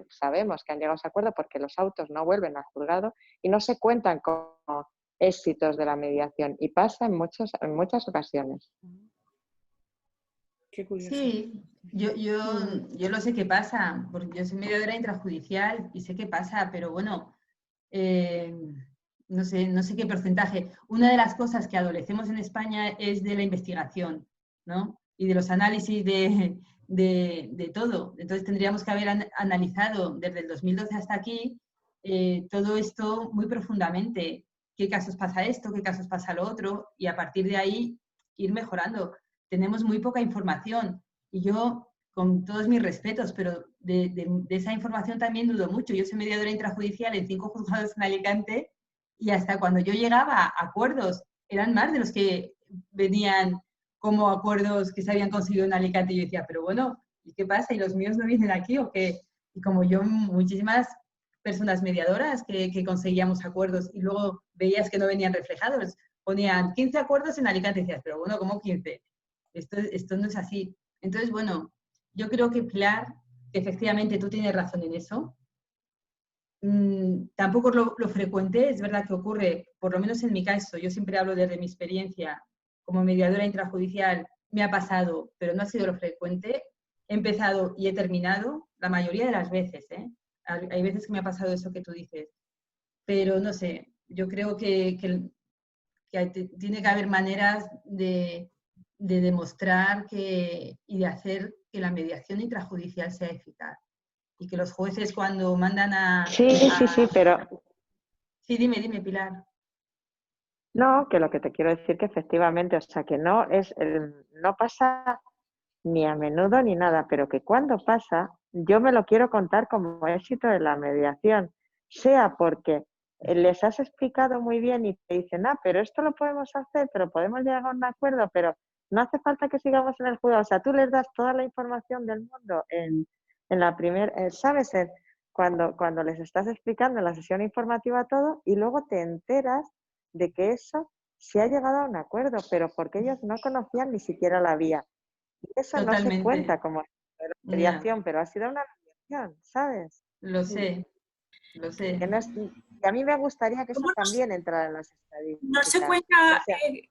sabemos que han llegado a ese acuerdo porque los autos no vuelven al juzgado y no se cuentan como éxitos de la mediación. Y pasa en muchas ocasiones. Qué curioso. Sí, yo lo sé que pasa, porque yo soy mediadora intrajudicial y sé qué pasa, pero bueno, no sé qué porcentaje. Una de las cosas que adolecemos en España es de la investigación, ¿no? Y de los análisis de todo. Entonces tendríamos que haber analizado desde el 2012 hasta aquí todo esto muy profundamente. ¿Qué casos pasa esto? ¿Qué casos pasa lo otro? Y a partir de ahí ir mejorando. Tenemos muy poca información y yo, con todos mis respetos, pero de esa información también dudo mucho. Yo soy mediadora intrajudicial en 5 juzgados en Alicante y hasta cuando yo llegaba a acuerdos eran más de los que venían como acuerdos que se habían conseguido en Alicante y yo decía, pero bueno, ¿y qué pasa? ¿Y los míos no vienen aquí o qué? Y como yo, muchísimas personas mediadoras que conseguíamos acuerdos y luego veías que no venían reflejados. Ponían 15 acuerdos en Alicante y decías, pero bueno, ¿cómo 15? Esto no es así. Entonces, bueno, yo creo que Pilar, que efectivamente tú tienes razón en eso, tampoco lo frecuente, es verdad que ocurre, por lo menos en mi caso, yo siempre hablo desde mi experiencia como mediadora intrajudicial, me ha pasado, pero no ha sido lo frecuente. He empezado y he terminado la mayoría de las veces, ¿eh? Hay veces que me ha pasado eso que tú dices, pero no sé, yo creo que tiene que haber maneras de demostrar y de hacer que la mediación intrajudicial sea eficaz. Y que los jueces cuando mandan Sí, pero... Sí, dime, Pilar. No, que lo que te quiero decir que efectivamente, o sea, que no pasa ni a menudo ni nada, pero que cuando pasa, yo me lo quiero contar como éxito de la mediación, sea porque les has explicado muy bien y te dicen, pero esto lo podemos hacer, pero podemos llegar a un acuerdo, pero no hace falta que sigamos en el juzgado. O sea, tú les das toda la información del mundo en la primera, ¿sabes? Cuando les estás explicando en la sesión informativa todo y luego te enteras de que eso se ha llegado a un acuerdo, pero porque ellos no conocían ni siquiera la vía. Y eso Totalmente. no se cuenta como mediación, pero ha sido una mediación, ¿sabes? Lo sé. Y a mí me gustaría que eso también entrara en las estadísticas. No se cuenta...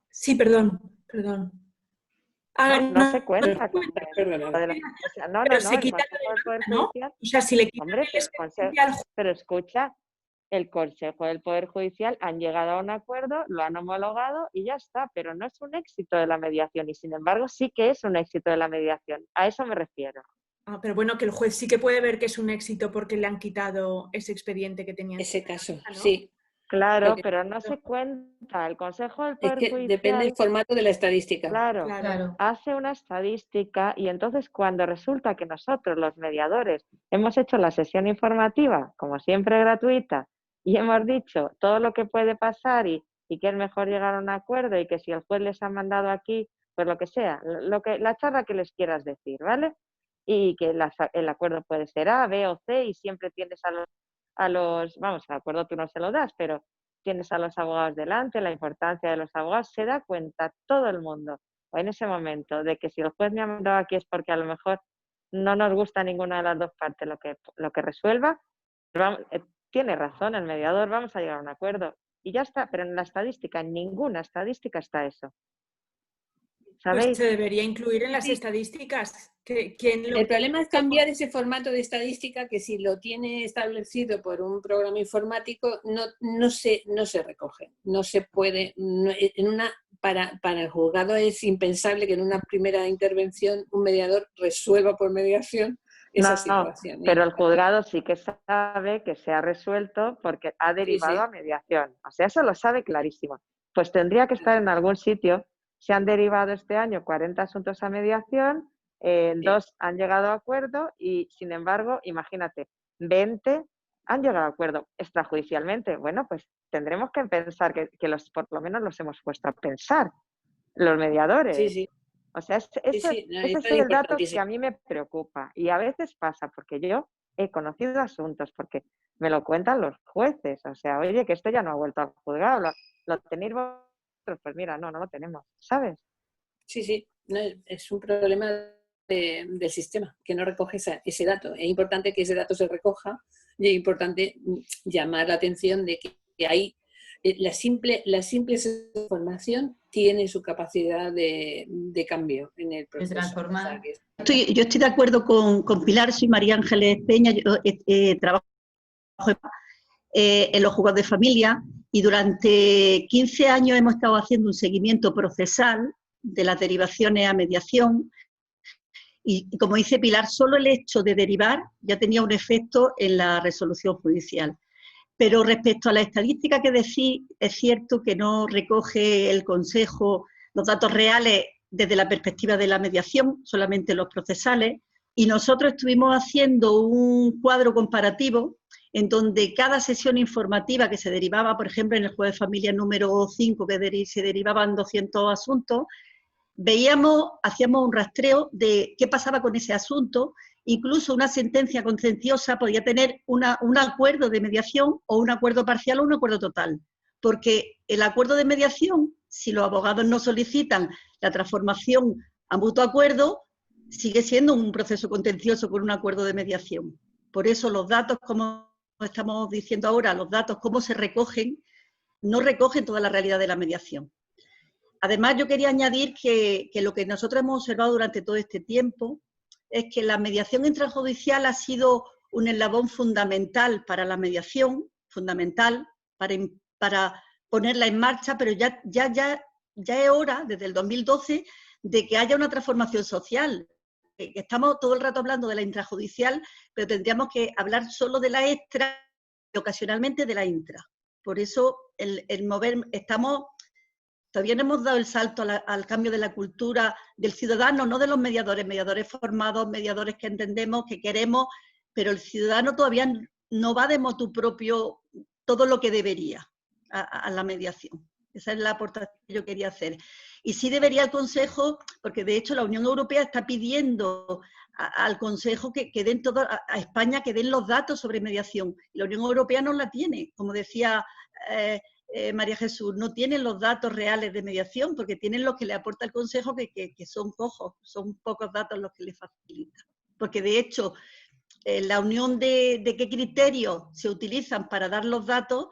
sí, perdón. No se cuenta. Pero se quita el Poder ¿no? Judicial. O sea, si le quitan pero escucha, el Consejo del Poder Judicial han llegado a un acuerdo, lo han homologado y ya está, pero no es un éxito de la mediación y sin embargo sí que es un éxito de la mediación. A eso me refiero. Pero bueno, que el juez sí que puede ver que es un éxito porque le han quitado ese expediente que tenía. Ese caso, ¿no? sí. Claro, pero no se cuenta. El Consejo del Poder Judicial... Depende del formato de la estadística. Claro, hace una estadística y entonces cuando resulta que nosotros, los mediadores, hemos hecho la sesión informativa, como siempre gratuita, y hemos dicho todo lo que puede pasar y que es mejor llegar a un acuerdo y que si el juez les ha mandado aquí, pues lo que sea, la charla que les quieras decir, ¿vale? Y que el acuerdo puede ser A, B o C y siempre tienes vamos, el acuerdo tú no se lo das, pero tienes a los abogados delante, la importancia de los abogados, se da cuenta todo el mundo en ese momento de que si el juez me ha mandado aquí es porque a lo mejor no nos gusta ninguna de las dos partes lo que resuelva, tiene razón el mediador, vamos a llegar a un acuerdo y ya está, pero en la estadística, en ninguna estadística está eso. ¿Sabéis? Pues se debería incluir en las estadísticas. El problema es cambiar ese formato de estadística que si lo tiene establecido por un programa informático no se recoge, no se puede, en una para el juzgado es impensable que en una primera intervención un mediador resuelva por mediación esa situación. Pero el juzgado sí que sabe que se ha resuelto porque ha derivado a mediación. O sea, eso lo sabe clarísimo. Pues tendría que estar en algún sitio. Se han derivado este año 40 asuntos a mediación, 2 han llegado a acuerdo y, sin embargo, imagínate, 20 han llegado a acuerdo extrajudicialmente. Bueno, pues tendremos que pensar que por lo menos los hemos puesto a pensar, los mediadores. Sí, sí. O sea, ese es el dato que a mí me preocupa. Y a veces pasa, porque yo he conocido asuntos, porque me lo cuentan los jueces. O sea, oye, que esto ya no ha vuelto al juzgado, lo tenéis vosotros. Pues mira, no lo tenemos, ¿sabes? Sí, sí. No, es un problema del sistema, que no recoge ese dato. Es importante que ese dato se recoja y es importante llamar la atención de que hay la simple información tiene su capacidad de cambio en el proceso. De transformar. O sea, Yo estoy de acuerdo con Pilar, soy María Ángeles Peña, yo trabajo en los juzgados de familia y durante 15 años hemos estado haciendo un seguimiento procesal de las derivaciones a mediación y como dice Pilar, solo el hecho de derivar ya tenía un efecto en la resolución judicial. Pero respecto a la estadística que decís, es cierto que no recoge el Consejo los datos reales desde la perspectiva de la mediación, solamente los procesales, y nosotros estuvimos haciendo un cuadro comparativo en donde cada sesión informativa que se derivaba, por ejemplo, en el juez de familia número 5, que se derivaban 200 asuntos, hacíamos un rastreo de qué pasaba con ese asunto. Incluso una sentencia contenciosa podía tener un acuerdo de mediación o un acuerdo parcial o un acuerdo total, porque el acuerdo de mediación, si los abogados no solicitan la transformación a mutuo acuerdo, sigue siendo un proceso contencioso con un acuerdo de mediación. Por eso los datos, como estamos diciendo ahora, los datos, cómo se recogen, no recogen toda la realidad de la mediación. Además, yo quería añadir que lo que nosotros hemos observado durante todo este tiempo es que la mediación intrajudicial ha sido un eslabón fundamental para la mediación, fundamental para ponerla en marcha, pero ya es hora, desde el 2012, de que haya una transformación social. Estamos todo el rato hablando de la intrajudicial, pero tendríamos que hablar solo de la extra y ocasionalmente de la intra. Por eso todavía no hemos dado el salto al cambio de la cultura del ciudadano, no de los mediadores formados, mediadores que entendemos, que queremos, pero el ciudadano todavía no va de motu propio todo lo que debería a la mediación. Esa es la aportación que yo quería hacer. Y sí debería el Consejo, porque de hecho la Unión Europea está pidiendo al Consejo que den a España que den los datos sobre mediación. La Unión Europea no la tiene, como decía María Jesús, no tienen los datos reales de mediación porque tienen los que le aporta el Consejo que son cojos, son pocos datos los que le facilitan. Porque de hecho, la unión de qué criterios se utilizan para dar los datos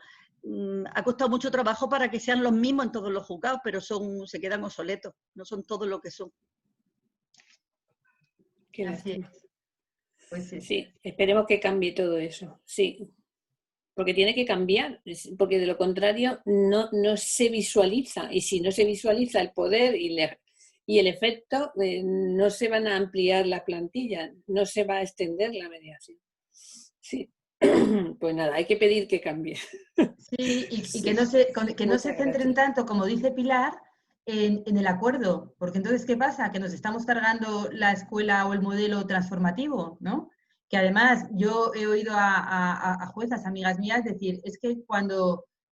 ha costado mucho trabajo para que sean los mismos en todos los juzgados, pero se quedan obsoletos, no son todos lo que son. Así es. Pues sí. Sí, esperemos que cambie todo eso, sí. Porque tiene que cambiar, porque de lo contrario no se visualiza, y si no se visualiza el poder y el efecto, no se van a ampliar las plantillas, no se va a extender la mediación. Sí, pues nada, hay que pedir que cambie. Sí, y Sí. que no se centren tanto, como dice Pilar, en el acuerdo, porque entonces, ¿qué pasa? Que nos estamos cargando la escuela o el modelo transformativo, ¿no? Que además yo he oído a juezas, amigas mías, decir, es que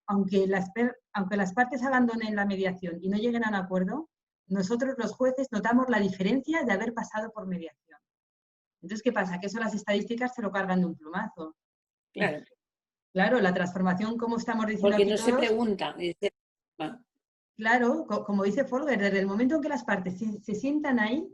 aunque las partes abandonen la mediación y no lleguen a un acuerdo, nosotros los jueces notamos la diferencia de haber pasado por mediación. Entonces, ¿qué pasa? Que eso las estadísticas se lo cargan de un plumazo. Claro. Claro, la transformación, como estamos diciendo Porque aquí no todos, se pregunta. claro, como dice Folger, desde el momento en que las partes se sientan ahí,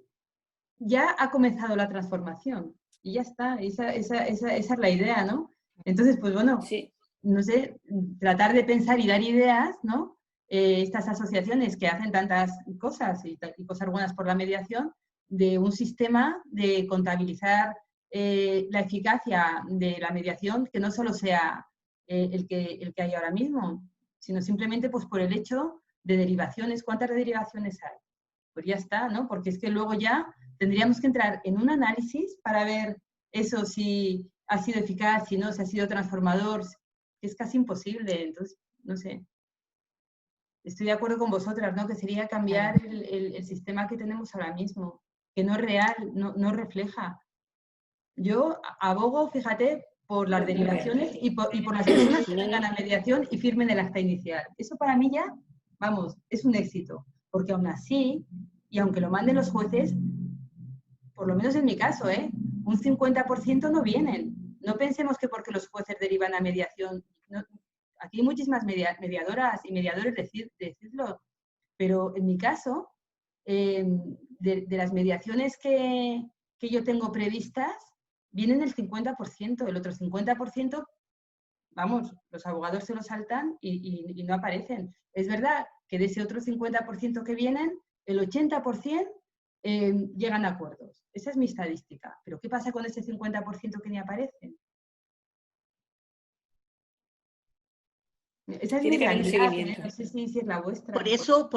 ya ha comenzado la transformación. Y ya está, esa es la idea, ¿no? Entonces, pues bueno, Sí. no sé, tratar de pensar y dar ideas, ¿no? Estas asociaciones que hacen tantas cosas y cosas buenas por la mediación, de un sistema de contabilizar la eficacia de la mediación, que no solo sea el que hay ahora mismo, sino simplemente pues por el hecho de derivaciones. ¿Cuántas derivaciones hay? Pues ya está, ¿no? Porque es que luego ya tendríamos que entrar en un análisis para ver eso, si ha sido eficaz, si no, si ha sido transformador. Es casi imposible, entonces, no sé. Estoy de acuerdo con vosotras, ¿no? Que sería cambiar el sistema que tenemos ahora mismo, que no es real, no refleja. Yo abogo, fíjate, por las derivaciones y por las personas que vengan a mediación y firmen el acta inicial. Eso para mí ya, vamos, es un éxito. Porque aún así, y aunque lo manden los jueces, por lo menos en mi caso, un 50% no vienen. No pensemos que porque los jueces derivan a mediación. No, aquí hay muchísimas mediadoras y mediadores, decidlo. Pero en mi caso, de las mediaciones que yo tengo previstas, vienen el 50%, el otro 50%, vamos, los abogados se lo saltan y no aparecen. Es verdad que de ese otro 50% que vienen, el 80% llegan a acuerdos. Esa es mi estadística. Pero ¿qué pasa con ese 50% que ni aparecen? Esa es mi realidad, no sé si es la vuestra. Por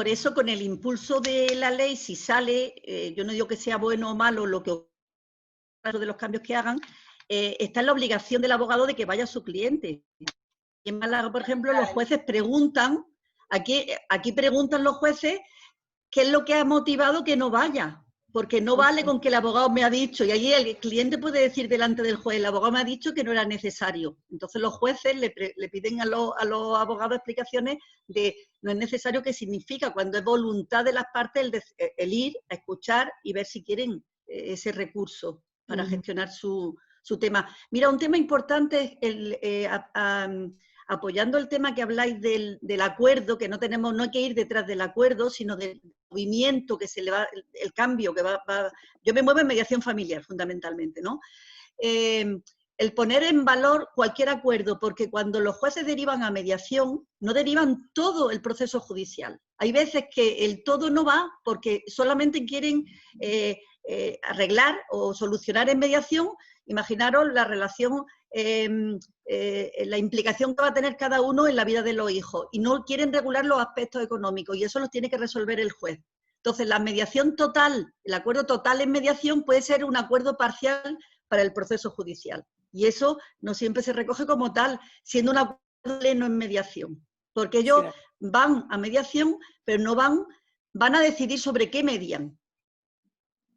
eso con el impulso de la ley, si sale, yo no digo que sea bueno o malo lo que de los cambios que hagan, está en la obligación del abogado de que vaya a su cliente. En Málaga, por ejemplo, los jueces preguntan, aquí preguntan los jueces qué es lo que ha motivado que no vaya, porque no vale con que el abogado me ha dicho, y allí el cliente puede decir delante del juez, el abogado me ha dicho que no era necesario. Entonces los jueces le piden a los abogados explicaciones de no es necesario, qué significa, cuando es voluntad de las partes el ir a escuchar y ver si quieren ese recurso para gestionar su tema. Mira, un tema importante es apoyando el tema que habláis del acuerdo, que no hay que ir detrás del acuerdo, sino del movimiento que se le va, el cambio que va. Yo me muevo en mediación familiar, fundamentalmente, ¿no? El poner en valor cualquier acuerdo, porque cuando los jueces derivan a mediación, no derivan todo el proceso judicial. Hay veces que el todo no va porque solamente quieren arreglar o solucionar en mediación. Imaginaros la relación, la implicación que va a tener cada uno en la vida de los hijos, y no quieren regular los aspectos económicos, y eso los tiene que resolver el juez. Entonces, la mediación total, el acuerdo total en mediación puede ser un acuerdo parcial para el proceso judicial. Y eso no siempre se recoge como tal, siendo un acuerdo pleno en mediación. Porque ellos van a mediación, pero no van a decidir sobre qué median.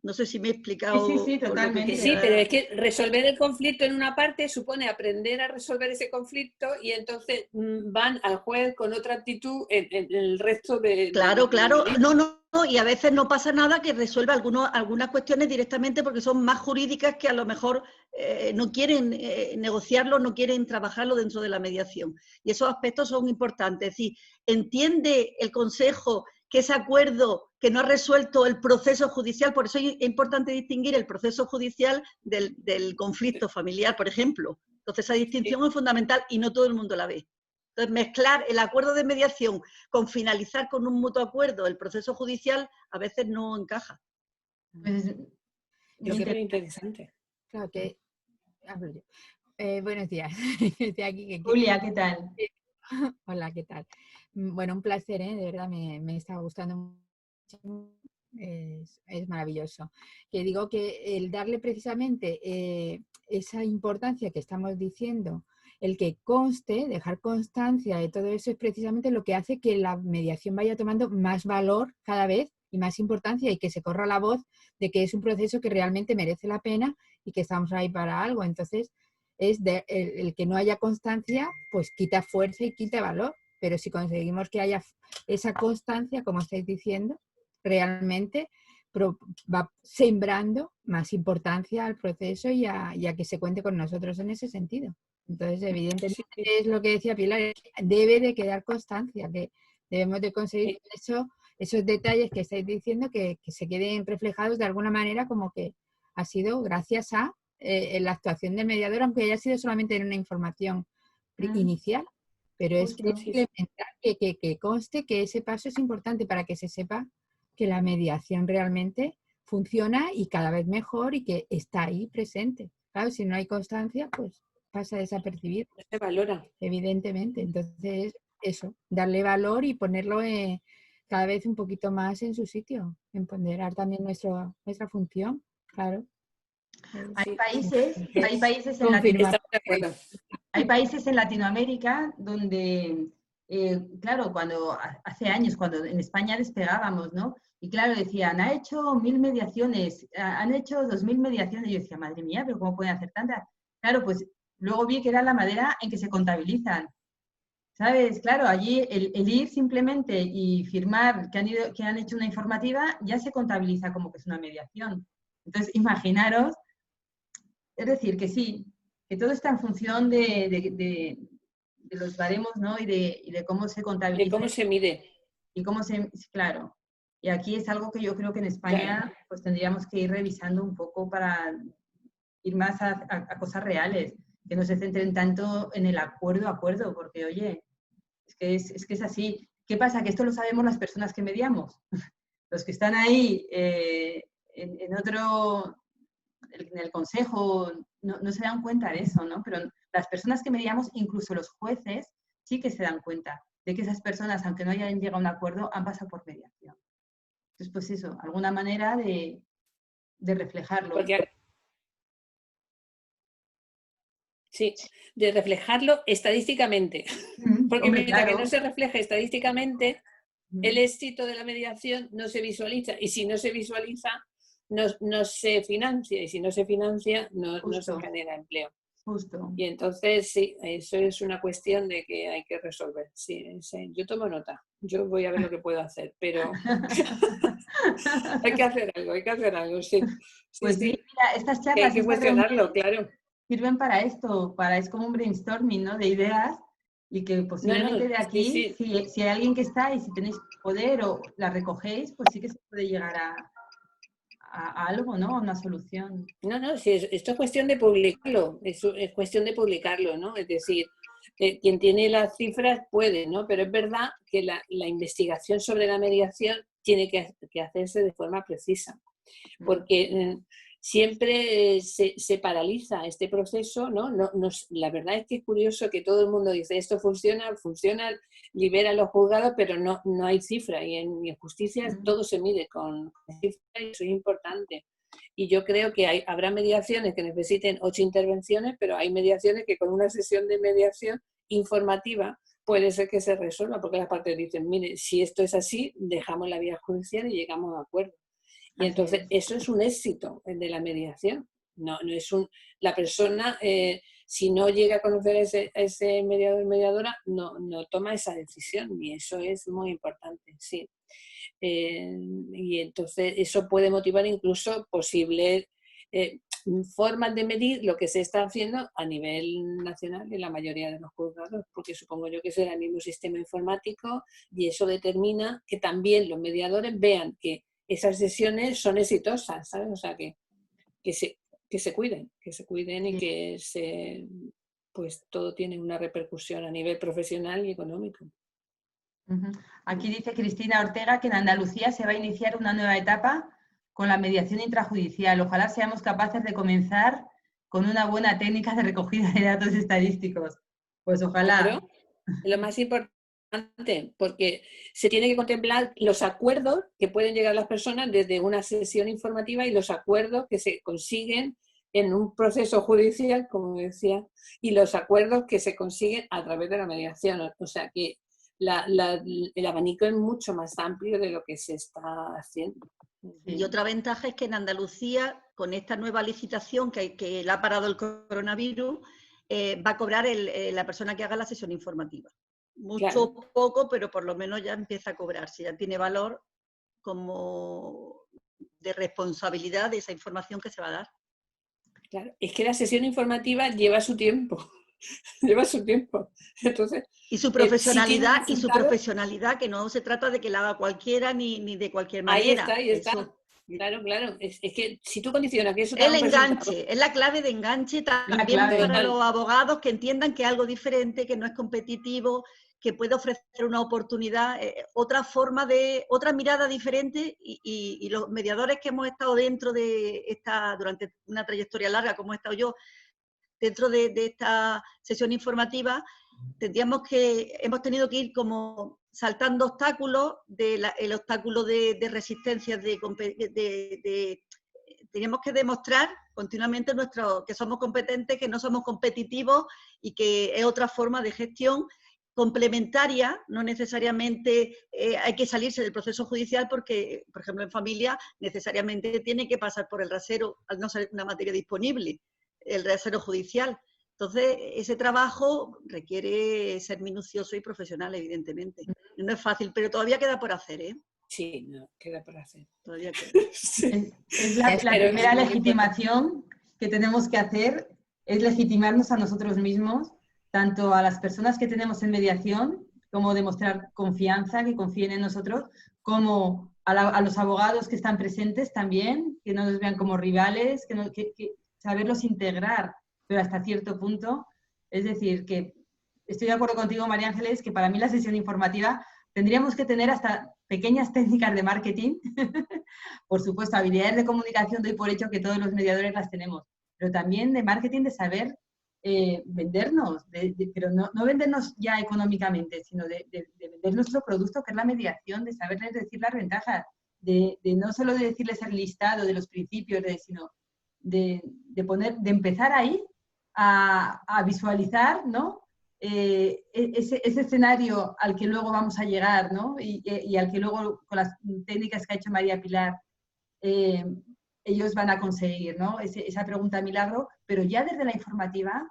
No sé si me he explicado. Sí, totalmente. Sí, pero es que resolver el conflicto en una parte supone aprender a resolver ese conflicto, y entonces van al juez con otra actitud en el resto de... Claro. No, y a veces no pasa nada que resuelva algunas cuestiones directamente porque son más jurídicas, que a lo mejor no quieren negociarlo, no quieren trabajarlo dentro de la mediación. Y esos aspectos son importantes. Es decir, entiende el consejo que ese acuerdo que no ha resuelto el proceso judicial, por eso es importante distinguir el proceso judicial del conflicto familiar, por ejemplo. Entonces esa distinción es fundamental y no todo el mundo la ve. Entonces mezclar el acuerdo de mediación con finalizar con un mutuo acuerdo el proceso judicial a veces no encaja. Pues, es súper interesante. Claro que hablo yo. Buenos días. Julia, ¿qué tal? Hola, ¿qué tal? Bueno, un placer, de verdad me está gustando mucho. Es maravilloso. Que digo que el darle precisamente esa importancia que estamos diciendo, el que conste, dejar constancia de todo eso, es precisamente lo que hace que la mediación vaya tomando más valor cada vez y más importancia, y que se corra la voz de que es un proceso que realmente merece la pena y que estamos ahí para algo. Entonces, el que no haya constancia, pues quita fuerza y quita valor. Pero si conseguimos que haya esa constancia, como estáis diciendo, realmente va sembrando más importancia al proceso y a que se cuente con nosotros en ese sentido. Entonces, evidentemente, es lo que decía Pilar, debe de quedar constancia, que debemos de conseguir esos detalles que estáis diciendo que se queden reflejados de alguna manera, como que ha sido gracias a la actuación del mediador, aunque haya sido solamente en una información inicial. Pero es que implementar, que conste que ese paso es importante para que se sepa que la mediación realmente funciona y cada vez mejor, y que está ahí presente. Claro, si no hay constancia, pues pasa desapercibido. Se valora. Evidentemente. Entonces, eso, darle valor y ponerlo cada vez un poquito más en su sitio, empoderar también nuestra función, claro. Hay Sí. países en Confirmar. Estamos de acuerdo. Hay países en Latinoamérica donde, claro, cuando hace años, cuando en España despegábamos, ¿no? Y claro, decían, ha hecho 1000 mediaciones, han hecho 2000 mediaciones. Y yo decía, madre mía, pero ¿cómo pueden hacer tantas? Claro, pues luego vi que era la manera en que se contabilizan. ¿Sabes? Claro, allí el ir simplemente y firmar que han hecho una informativa ya se contabiliza como que es una mediación. Entonces, imaginaros, es decir, que sí, que todo está en función de los baremos, ¿no? Y de cómo se contabiliza. De cómo se mide. Y cómo claro. Y aquí es algo que yo creo que en España Claro. pues tendríamos que ir revisando un poco para ir más a cosas reales, que no se centren tanto en el acuerdo, porque oye, es que es así. ¿Qué pasa? Que esto lo sabemos las personas que mediamos. Los que están ahí en el consejo no se dan cuenta de eso, ¿no? Pero las personas que mediamos, incluso los jueces, sí que se dan cuenta de que esas personas, aunque no hayan llegado a un acuerdo, han pasado por mediación. Entonces, pues eso, alguna manera de reflejarlo. Porque, sí, de reflejarlo estadísticamente. Porque Hombre, mientras claro. que no se refleje estadísticamente, el éxito de la mediación no se visualiza. Y si no se visualiza, no se financia. Y si no se financia, no se genera empleo. Justo. Y entonces, sí, eso es una cuestión de que hay que resolver. Sí, yo tomo nota. Yo voy a ver lo que puedo hacer, pero hay que hacer algo, sí. Pues sí, mira, estas charlas, hay que cuestionarlo, claro. Sirven para esto, es como un brainstorming, ¿no? De ideas y que posiblemente de aquí, sí. Si hay alguien que está y si tenéis poder o la recogéis, pues sí que se puede llegar a algo, ¿no? A una solución. No, sí, esto es cuestión de publicarlo, es cuestión de publicarlo, ¿no? Es decir, quien tiene las cifras puede, ¿no? Pero es verdad que la investigación sobre la mediación tiene que hacerse de forma precisa, porque siempre se paraliza este proceso, ¿no? La verdad es que es curioso que todo el mundo dice, esto funciona, libera a los juzgados, pero no hay cifra, y en justicia todo se mide con cifras, y eso es importante. Y yo creo que habrá mediaciones que necesiten 8 intervenciones, pero hay mediaciones que con una sesión de mediación informativa puede ser que se resuelva, porque las partes dicen, mire, si esto es así, dejamos la vía judicial y llegamos a acuerdo. Y entonces eso es un éxito de la mediación. No es la persona, si no llega a conocer a ese mediador o mediadora, no toma esa decisión, y eso es muy importante, sí. Y entonces eso puede motivar incluso posibles formas de medir lo que se está haciendo a nivel nacional en la mayoría de los juzgados, porque supongo yo que será el mismo sistema informático, y eso determina que también los mediadores vean que esas sesiones son exitosas, ¿sabes? O sea, que se cuiden y que pues todo tiene una repercusión a nivel profesional y económico. Aquí dice Cristina Ortega que en Andalucía se va a iniciar una nueva etapa con la mediación intrajudicial. Ojalá seamos capaces de comenzar con una buena técnica de recogida de datos estadísticos. Pues ojalá. Claro, lo más importante, porque se tiene que contemplar los acuerdos que pueden llegar las personas desde una sesión informativa y los acuerdos que se consiguen en un proceso judicial, como decía, y los acuerdos que se consiguen a través de la mediación. O sea que el abanico es mucho más amplio de lo que se está haciendo. Y otra ventaja es que en Andalucía, con esta nueva licitación que le ha parado el coronavirus, va a cobrar la persona que haga la sesión informativa. Mucho, claro, poco, pero por lo menos ya empieza a cobrarse, ya tiene valor como de responsabilidad de esa información que se va a dar. Claro, es que la sesión informativa lleva su tiempo. Lleva su tiempo. Entonces, y su profesionalidad, que no se trata de que la haga cualquiera ni de cualquier manera. Ahí está. Eso. Claro. Es que si tú condicionas que eso te el enganche, es la clave de enganche también para los abogados, que entiendan que es algo diferente, que no es competitivo, que puede ofrecer una oportunidad, otra forma otra mirada diferente, y los mediadores que hemos estado dentro de durante una trayectoria larga, como he estado yo, dentro de esta sesión informativa, hemos tenido que ir como saltando obstáculos, el obstáculo de resistencia, tenemos que demostrar continuamente que somos competentes, que no somos competitivos y que es otra forma de gestión complementaria, no necesariamente hay que salirse del proceso judicial porque, por ejemplo, en familia necesariamente tiene que pasar por el rasero, al no ser una materia disponible, el rasero judicial. Entonces, ese trabajo requiere ser minucioso y profesional, evidentemente. No es fácil, pero todavía queda por hacer, ¿eh? Sí, no, queda por hacer. Todavía queda. Sí. Es la primera legitimación que tenemos que hacer, es legitimarnos a nosotros mismos, tanto a las personas que tenemos en mediación, como demostrar confianza, que confíen en nosotros, como a los abogados que están presentes también, que no nos vean como rivales, que saberlos integrar, pero hasta cierto punto. Es decir, que estoy de acuerdo contigo, María Ángeles, que para mí la sesión informativa tendríamos que tener hasta pequeñas técnicas de marketing. Por supuesto, habilidades de comunicación doy por hecho que todos los mediadores las tenemos, pero también de marketing, de saber vendernos, pero no vendernos ya económicamente, sino de vender nuestro producto, que es la mediación, de saberles decir las ventajas, de no solo de decirles el listado de los principios, sino de empezar ahí a visualizar, ¿no? Ese escenario al que luego vamos a llegar, ¿no? Y al que luego, con las técnicas que ha hecho María Pilar, ellos van a conseguir, ¿no? Esa pregunta milagro, pero ya desde la informativa,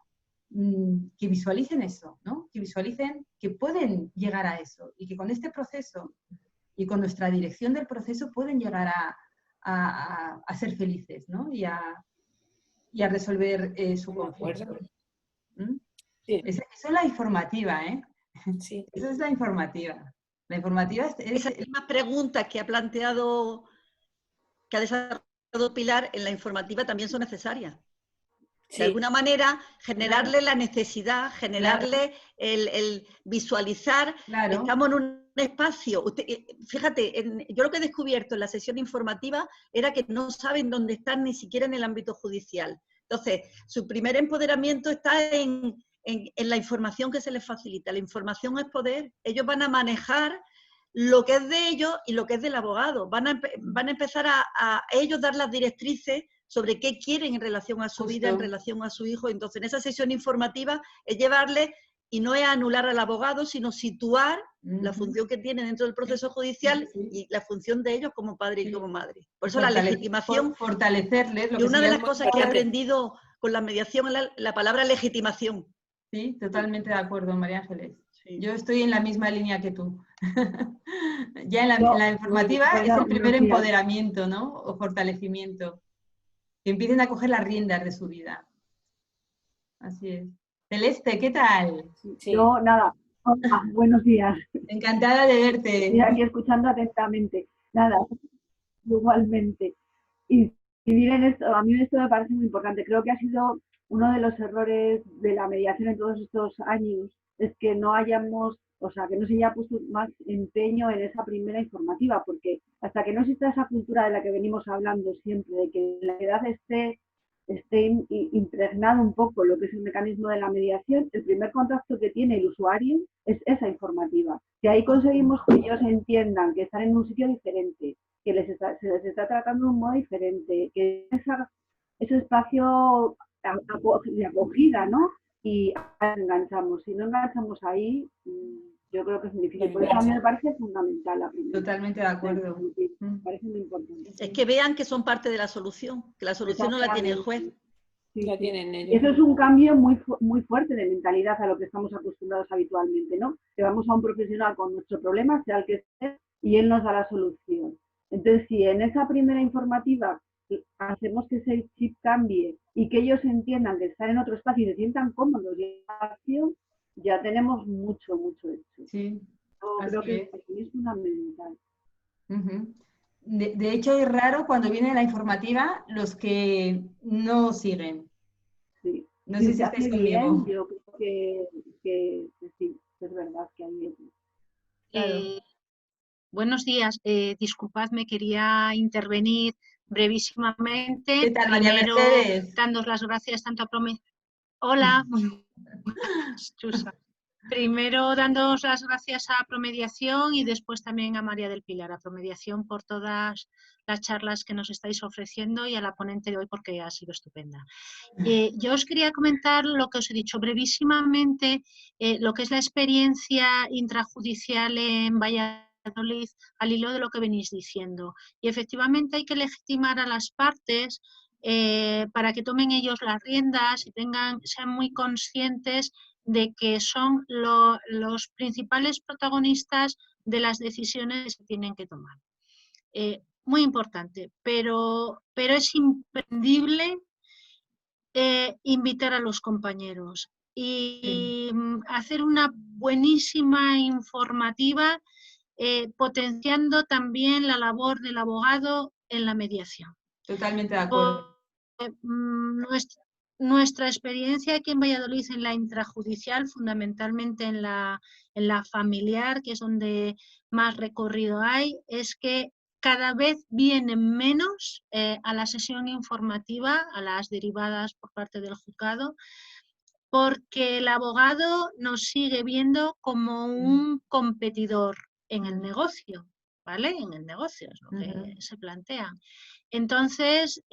que visualicen eso, ¿no? Que visualicen que pueden llegar a eso y que con este proceso y con nuestra dirección del proceso pueden llegar a ser felices, ¿no? Y a resolver su conflicto. Sí. Esa es la informativa, ¿eh? Sí. Esa es la informativa. La informativa es... Esas mismas preguntas que ha planteado, que ha desarrollado Pilar, en la informativa también son necesarias. Sí. De alguna manera, generarle la necesidad, generarle el visualizar. Claro. Estamos en un espacio. Fíjate, yo lo que he descubierto en la sesión informativa era que no saben dónde están ni siquiera en el ámbito judicial. Entonces, su primer empoderamiento está en la información que se les facilita. La información es poder. Ellos van a manejar lo que es de ellos y lo que es del abogado. Van a empezar a ellos dar las directrices sobre qué quieren en relación a su vida, en relación a su hijo. Entonces, en esa sesión informativa es llevarle, y no es anular al abogado, sino situar la función que tiene dentro del proceso judicial y la función de ellos como padre y como madre. Por eso la legitimación... Fortalecerles. Y una de las cosas que he aprendido con la mediación es la palabra legitimación. Sí, totalmente de acuerdo, María Ángeles. Sí. Yo estoy en la misma línea que tú. Ya en la informativa es el primer empoderamiento, ¿no? O fortalecimiento. Que empiecen a coger las riendas de su vida. Así es. Celeste, ¿qué tal? Sí. Yo, nada. Hola, buenos días. Encantada de verte. Estoy aquí escuchando atentamente. Nada, igualmente. Y miren esto, a mí esto me parece muy importante. Creo que ha sido uno de los errores de la mediación en todos estos años, es que no hayamos, o sea, que no se haya puesto más empeño en esa primera informativa, porque hasta que no exista esa cultura de la que venimos hablando siempre, de que la edad esté impregnado un poco lo que es el mecanismo de la mediación, el primer contacto que tiene el usuario es esa informativa. Que ahí conseguimos que ellos entiendan que están en un sitio diferente, que se les está tratando de un modo diferente, que ese espacio de acogida, ¿no? Y enganchamos. Si no enganchamos ahí, yo creo que es muy difícil. Por eso a mí me parece fundamental la primera. Totalmente de acuerdo. Me parece muy importante. Es que vean que son parte de la solución, que la solución no la tiene el juez. Sí, la tienen ellos. Y eso es un cambio muy fuerte de mentalidad a lo que estamos acostumbrados habitualmente, ¿no? Que vamos a un profesional con nuestro problema, sea el que sea, y él nos da la solución. Entonces, si en esa primera informativa hacemos que ese chip cambie y que ellos entiendan que están en otro espacio y se sientan cómodos y en la acción, ya tenemos mucho hecho. Sí, creo que es fundamental. De hecho, es raro cuando viene la informativa los que no siguen. Sí. No sé si estáis conmigo. Yo creo que sí, es verdad que hay... Claro. Buenos días, disculpadme, quería intervenir brevísimamente. ¿Qué tal, María Primero, Mercedes? dándos las gracias tanto a Hola, Chusa. Primero dándoos las gracias a Promediación y después también a María del Pilar, a Promediación por todas las charlas que nos estáis ofreciendo y a la ponente de hoy porque ha sido estupenda. Yo os quería comentar lo que os he dicho brevísimamente, lo que es la experiencia intrajudicial en Valladolid al hilo de lo que venís diciendo. Y efectivamente hay que legitimar a las partes para que tomen ellos las riendas y sean muy conscientes de que son los principales protagonistas de las decisiones que se tienen que tomar. Muy importante, pero es imprescindible invitar a los compañeros y hacer una buenísima informativa, potenciando también la labor del abogado en la mediación. Totalmente de acuerdo. Nuestra experiencia aquí en Valladolid en la intrajudicial, fundamentalmente en la familiar, que es donde más recorrido hay, es que cada vez vienen menos a la sesión informativa, a las derivadas por parte del juzgado, porque el abogado nos sigue viendo como un competidor en el negocio, ¿vale? En el negocio es lo que se plantea. Entonces,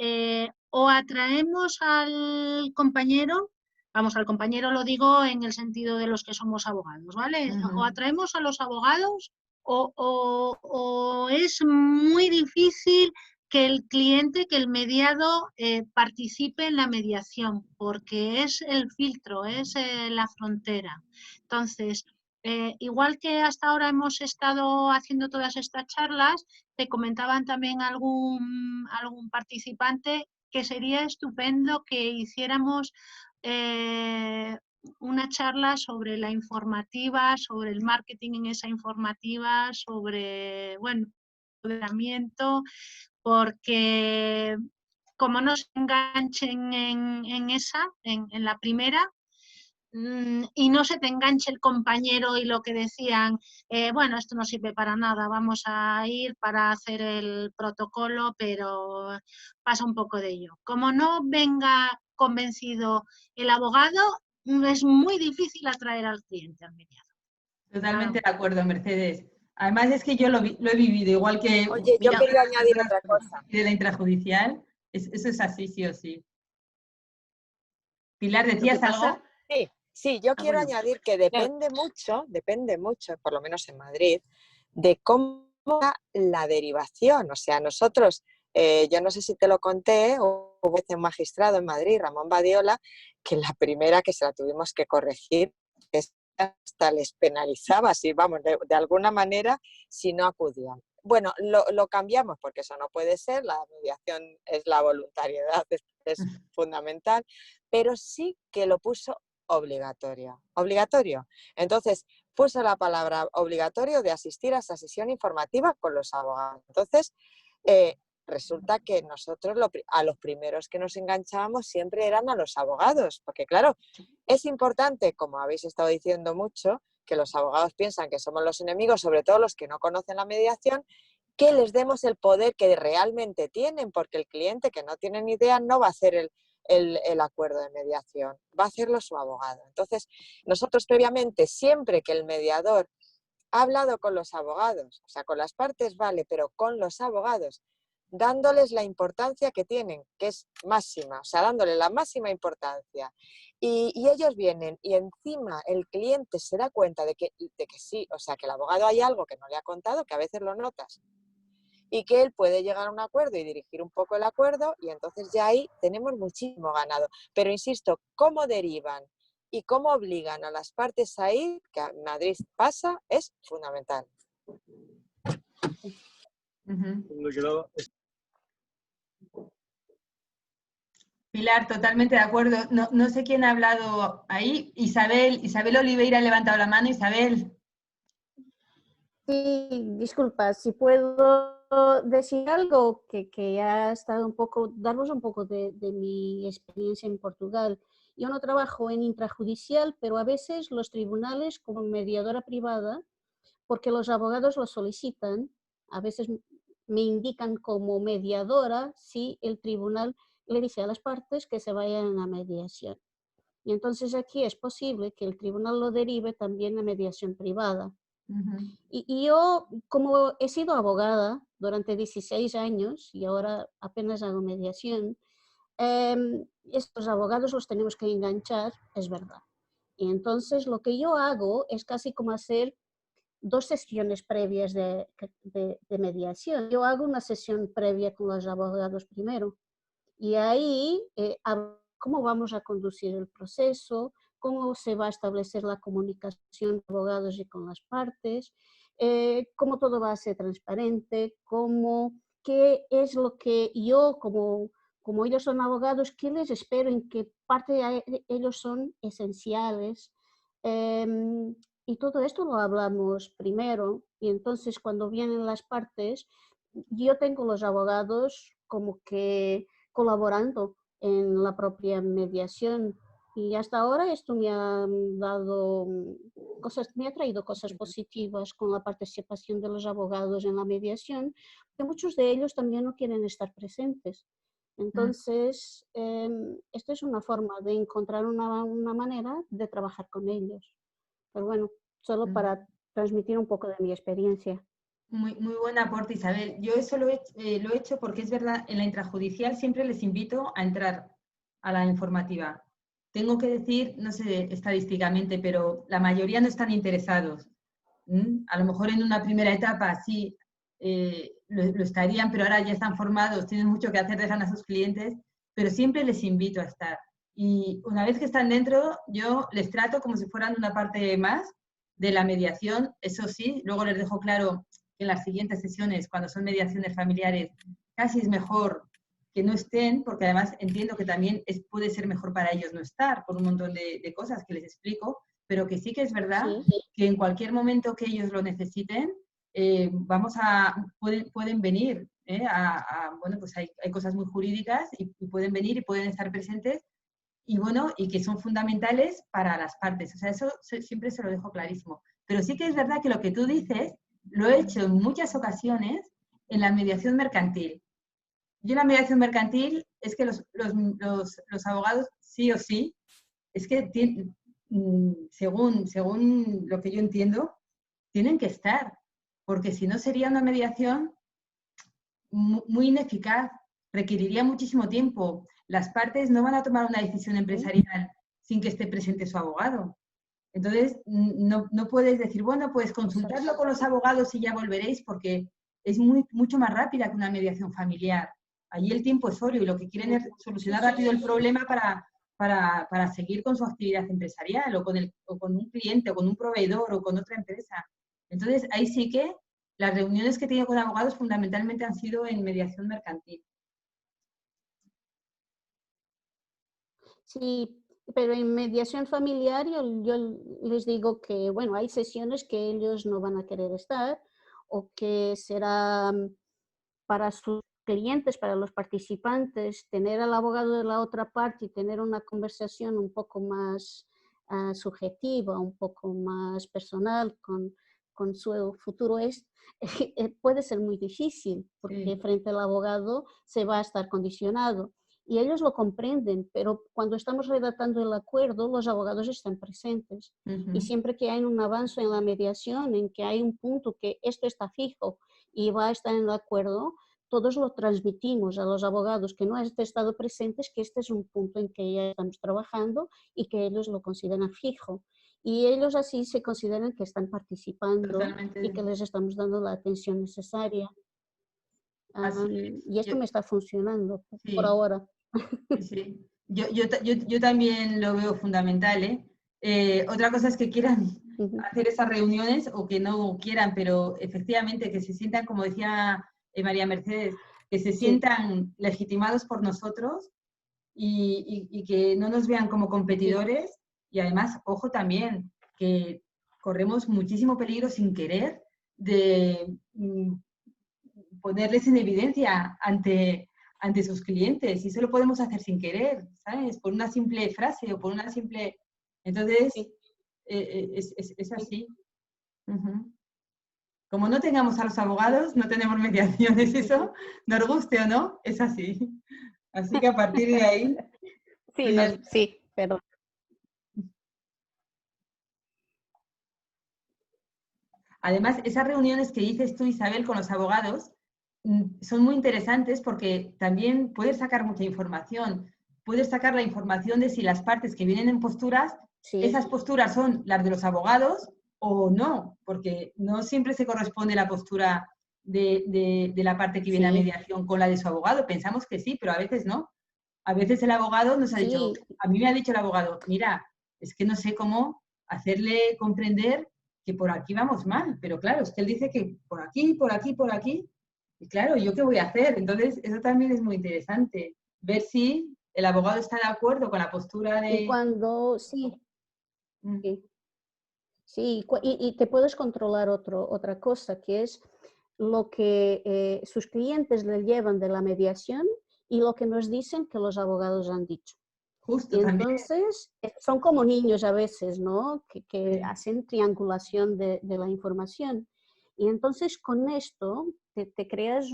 o atraemos al compañero, vamos, al compañero lo digo en el sentido de los que somos abogados, ¿vale? O atraemos a los abogados o es muy difícil que el cliente, que el mediado participe en la mediación, porque es el filtro, es la frontera. Entonces, igual que hasta ahora hemos estado haciendo todas estas charlas, te comentaban también algún participante que sería estupendo que hiciéramos una charla sobre la informativa, sobre el marketing en esa informativa, sobre, bueno, empoderamiento, porque como no se enganchen en la primera, y no se te enganche el compañero y lo que decían, bueno, esto no sirve para nada, vamos a ir para hacer el protocolo, pero pasa un poco de ello. Como no venga convencido el abogado, es muy difícil atraer al cliente, al mediado. Totalmente de acuerdo, Mercedes. Además es que yo lo he vivido, igual que... Oye, yo quería añadir otra cosa. De la intrajudicial, eso es así, sí o sí. Pilar, ¿decías algo? Sí, yo quiero añadir que depende mucho, por lo menos en Madrid, de cómo va la derivación. O sea, nosotros, yo no sé si te lo conté, hubo un magistrado en Madrid, Ramón Badiola, que la primera que se la tuvimos que corregir, hasta les penalizaba, si vamos, de alguna manera, si no acudían. Bueno, lo cambiamos porque eso no puede ser, la mediación es la voluntariedad, es fundamental, pero sí que lo puso obligatorio. Entonces, puso la palabra obligatorio de asistir a esa sesión informativa con los abogados. Entonces, resulta que nosotros a los primeros que nos enganchábamos siempre eran a los abogados, porque claro, es importante, como habéis estado diciendo mucho, que los abogados piensan que somos los enemigos, sobre todo los que no conocen la mediación, que les demos el poder que realmente tienen, porque el cliente que no tiene ni idea no va a hacer el acuerdo de mediación, va a hacerlo su abogado. Entonces, nosotros previamente, siempre que el mediador ha hablado con los abogados, o sea, con las partes vale, pero con los abogados, dándoles la importancia que tienen, que es máxima, o sea, dándole la máxima importancia. Y ellos vienen y encima el cliente se da cuenta de que sí, o sea, que el abogado hay algo que no le ha contado, que a veces lo notas, y que él puede llegar a un acuerdo y dirigir un poco el acuerdo, y entonces ya ahí tenemos muchísimo ganado. Pero insisto, cómo derivan y cómo obligan a las partes a ir, que a Madrid pasa, es fundamental. Pilar, totalmente de acuerdo. No sé quién ha hablado ahí. Isabel Oliveira ha levantado la mano. Isabel. Sí, disculpa, si puedo decir algo que ha estado un poco, daros un poco de mi experiencia en Portugal. Yo no trabajo en intrajudicial, pero a veces los tribunales, como mediadora privada, porque los abogados lo solicitan, a veces me indican como mediadora si el tribunal le dice a las partes que se vayan a mediación. Y entonces aquí es posible que el tribunal lo derive también a mediación privada. Y yo, como he sido abogada durante 16 años y ahora apenas hago mediación, estos abogados los tenemos que enganchar, es verdad. Y entonces lo que yo hago es casi como hacer 2 sesiones previas de mediación. Yo hago una sesión previa con los abogados primero y ahí cómo vamos a conducir el proceso, cómo se va a establecer la comunicación con abogados y con las partes, cómo todo va a ser transparente, qué es lo que yo como ellos son abogados, qué les espero, en qué parte ellos son esenciales. Y todo esto lo hablamos primero y entonces cuando vienen las partes, yo tengo los abogados como que colaborando en la propia mediación y hasta ahora esto me ha dado me ha traído cosas positivas con la participación de los abogados en la mediación, porque muchos de ellos también no quieren estar presentes. Entonces, esto es una forma de encontrar una manera de trabajar con ellos. Pero bueno, solo para transmitir un poco de mi experiencia. Muy buen aporte, Isabel. Yo eso lo he hecho porque es verdad, en la intrajudicial siempre les invito a entrar a la informativa. Tengo que decir, no sé estadísticamente, pero la mayoría no están interesados. A lo mejor en una primera etapa sí lo estarían, pero ahora ya están formados, tienen mucho que hacer, dejan a sus clientes, pero siempre les invito a estar. Y una vez que están dentro, yo les trato como si fueran una parte más de la mediación. Eso sí, luego les dejo claro que en las siguientes sesiones, cuando son mediaciones familiares, casi es mejor que no estén, porque además entiendo que también puede ser mejor para ellos no estar, por un montón de cosas que les explico, pero que sí que es verdad que en cualquier momento que ellos lo necesiten, pueden venir. Bueno, pues hay cosas muy jurídicas y pueden venir y pueden estar presentes y bueno, y que son fundamentales para las partes. O sea, eso siempre se lo dejo clarísimo. Pero sí que es verdad que lo que tú dices, lo he hecho en muchas ocasiones en la mediación mercantil. Yo en la mediación mercantil es que los abogados, sí o sí, es que según lo que yo entiendo, tienen que estar, porque si no sería una mediación muy ineficaz, requeriría muchísimo tiempo. Las partes no van a tomar una decisión empresarial sin que esté presente su abogado. Entonces, no puedes decir, bueno, pues consultadlo con los abogados y ya volveréis, porque es mucho más rápida que una mediación familiar. Allí el tiempo es oro y lo que quieren es solucionar rápido el problema para seguir con su actividad empresarial o con un cliente o con un proveedor o con otra empresa. Entonces, ahí sí que las reuniones que he tenido con abogados fundamentalmente han sido en mediación mercantil. Sí, pero en mediación familiar yo les digo que, bueno, hay sesiones que ellos no van a querer estar o que será para sus clientes, para los participantes, tener al abogado de la otra parte y tener una conversación un poco más subjetiva, un poco más personal con su futuro puede ser muy difícil porque frente al abogado se va a estar condicionado. Y ellos lo comprenden, pero cuando estamos redactando el acuerdo, los abogados están presentes. Y siempre que hay un avance en la mediación, en que hay un punto que esto está fijo y va a estar en el acuerdo, todos lo transmitimos a los abogados que no han estado presentes, que este es un punto en que ya estamos trabajando y que ellos lo consideran fijo. Y ellos así se consideran que están participando. Totalmente. Y que les estamos dando la atención necesaria. Y esto me está funcionando por ahora. Sí. Yo también lo veo fundamental. Otra cosa es que quieran hacer esas reuniones o que no quieran, pero efectivamente que se sientan, como decía María Mercedes, que se sientan legitimados por nosotros y que no nos vean como competidores. Y además, ojo también, que corremos muchísimo peligro sin querer de ponerles en evidencia ante sus clientes, y eso lo podemos hacer sin querer, ¿sabes? Por una simple frase o por una simple... Entonces, es así. Como no tengamos a los abogados, no tenemos mediaciones, eso, nos guste o no, es así. Así que a partir de ahí... Sí, perdón. Además, esas reuniones que dices tú, Isabel, con los abogados, son muy interesantes porque también puedes sacar mucha información. Puedes sacar la información de si las partes que vienen en posturas, esas posturas son las de los abogados o no, porque no siempre se corresponde la postura de la parte que viene a mediación con la de su abogado. Pensamos que sí, pero a veces no. A veces el abogado nos ha dicho, a mí me ha dicho el abogado, mira, es que no sé cómo hacerle comprender que por aquí vamos mal, pero claro, es que él dice que por aquí, por aquí, por aquí, y claro, ¿yo qué voy a hacer? Entonces, eso también es muy interesante, ver si el abogado está de acuerdo con la postura de... Y cuando, sí. Sí, y te puedes controlar otra cosa, que es lo que sus clientes le llevan de la mediación y lo que nos dicen que los abogados han dicho. Justo, y entonces son como niños a veces, ¿no? Que hacen triangulación de la información. Y entonces con esto te creas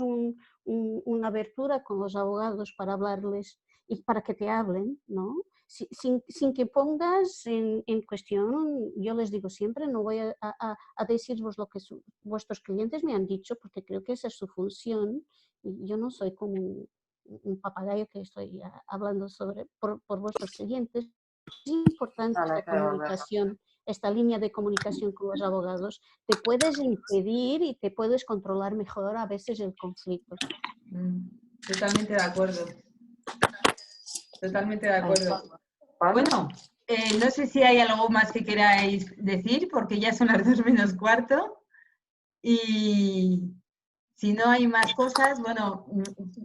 una abertura con los abogados para hablarles y para que te hablen, ¿no? Sin que pongas en cuestión, yo les digo siempre, no voy a deciros lo que vuestros clientes me han dicho, porque creo que esa es su función, y yo no soy como un papagayo que estoy hablando por vuestros clientes. Es importante esta comunicación, esta línea de comunicación con los abogados. Te puedes impedir y te puedes controlar mejor a veces el conflicto. Totalmente de acuerdo. Totalmente de acuerdo. Bueno, no sé si hay algo más que queráis decir, porque ya son las 2:45. Y si no hay más cosas, bueno,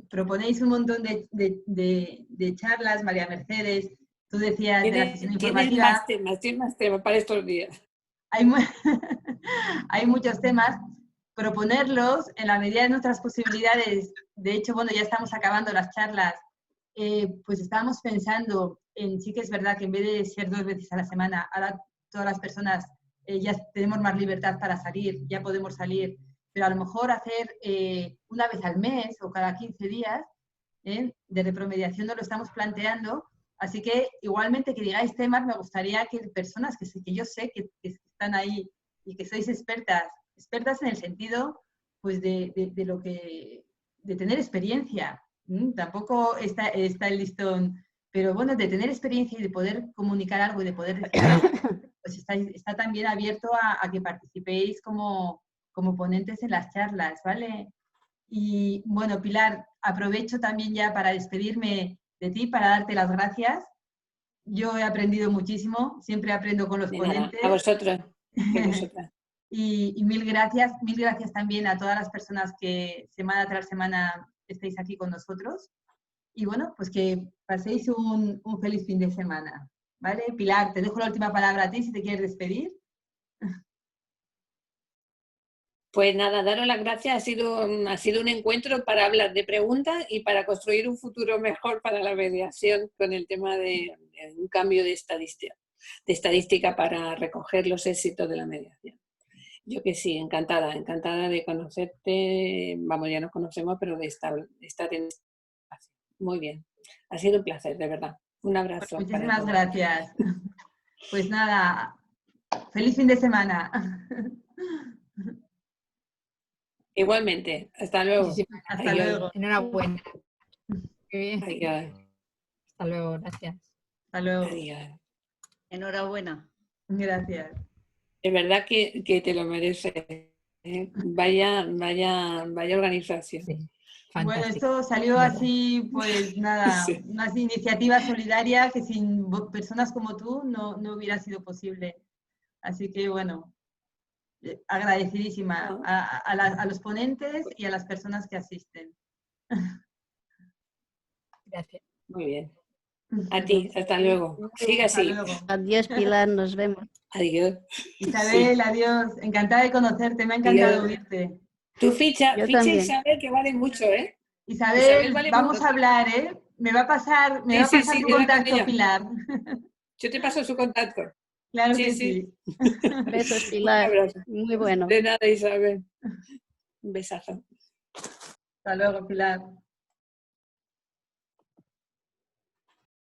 proponéis un montón de charlas, María Mercedes. Tú decías de la sesión informativa. Tienes más temas para estos días. Hay muchos temas. Proponerlos en la medida de nuestras posibilidades. De hecho, bueno, ya estamos acabando las charlas. Pues estábamos pensando en, sí que es verdad que en vez de ser 2 veces a la semana, ahora todas las personas ya tenemos más libertad para salir, ya podemos salir, pero a lo mejor hacer una vez al mes o cada 15 días de repromediación nos lo estamos planteando. Así que igualmente que digáis temas, me gustaría que personas que yo sé que están ahí y que sois expertas en el sentido pues de tener experiencia. Tampoco está el listón, pero bueno, de tener experiencia y de poder comunicar algo y de poder decir algo, pues está también abierto a que participéis como ponentes en las charlas, ¿vale? Y bueno, Pilar, aprovecho también ya para despedirme de ti, para darte las gracias. Yo he aprendido muchísimo, siempre aprendo con los ponentes. Nada, a vosotros. Y mil gracias también a todas las personas que semana tras semana estáis aquí con nosotros. Y bueno, pues que paséis un feliz fin de semana, ¿vale? Pilar, te dejo la última palabra a ti si te quieres despedir. Pues nada, daros las gracias. Ha sido un encuentro para hablar de preguntas y para construir un futuro mejor para la mediación con el tema de un cambio de estadística para recoger los éxitos de la mediación. Yo que sí, encantada de conocerte. Vamos, ya nos conocemos, pero de estar en este espacio. Muy bien. Ha sido un placer, de verdad. Un abrazo. Pues muchísimas gracias. Pues nada, feliz fin de semana. Igualmente. Hasta luego. Hasta luego. Enhorabuena. Qué bien. Adiós. Hasta luego, gracias. Hasta luego. Adiós. Enhorabuena. Gracias. Es verdad que te lo mereces. Vaya organización. Sí, bueno, fantástico. esto salió así, pues nada, Sí. una iniciativa solidaria que sin personas como tú no hubiera sido posible. Así que bueno, agradecidísima a los ponentes y a las personas que asisten. Gracias. Muy bien. A ti, hasta luego. Sigue así. Hasta luego. Adiós, Pilar, nos vemos. Adiós. Isabel, Sí. adiós. Encantada de conocerte, me ha encantado oírte. Tu ficha también. Isabel, que vale mucho, ¿eh? Isabel, vale vamos mucho. a hablar, ¿eh? Me va a pasar tu es la con contacto, ella. Pilar. Yo te paso su contacto. Claro que sí. Besos, Pilar. Un abrazo. Muy bueno. De nada, Isabel. Un besazo. Hasta luego, Pilar.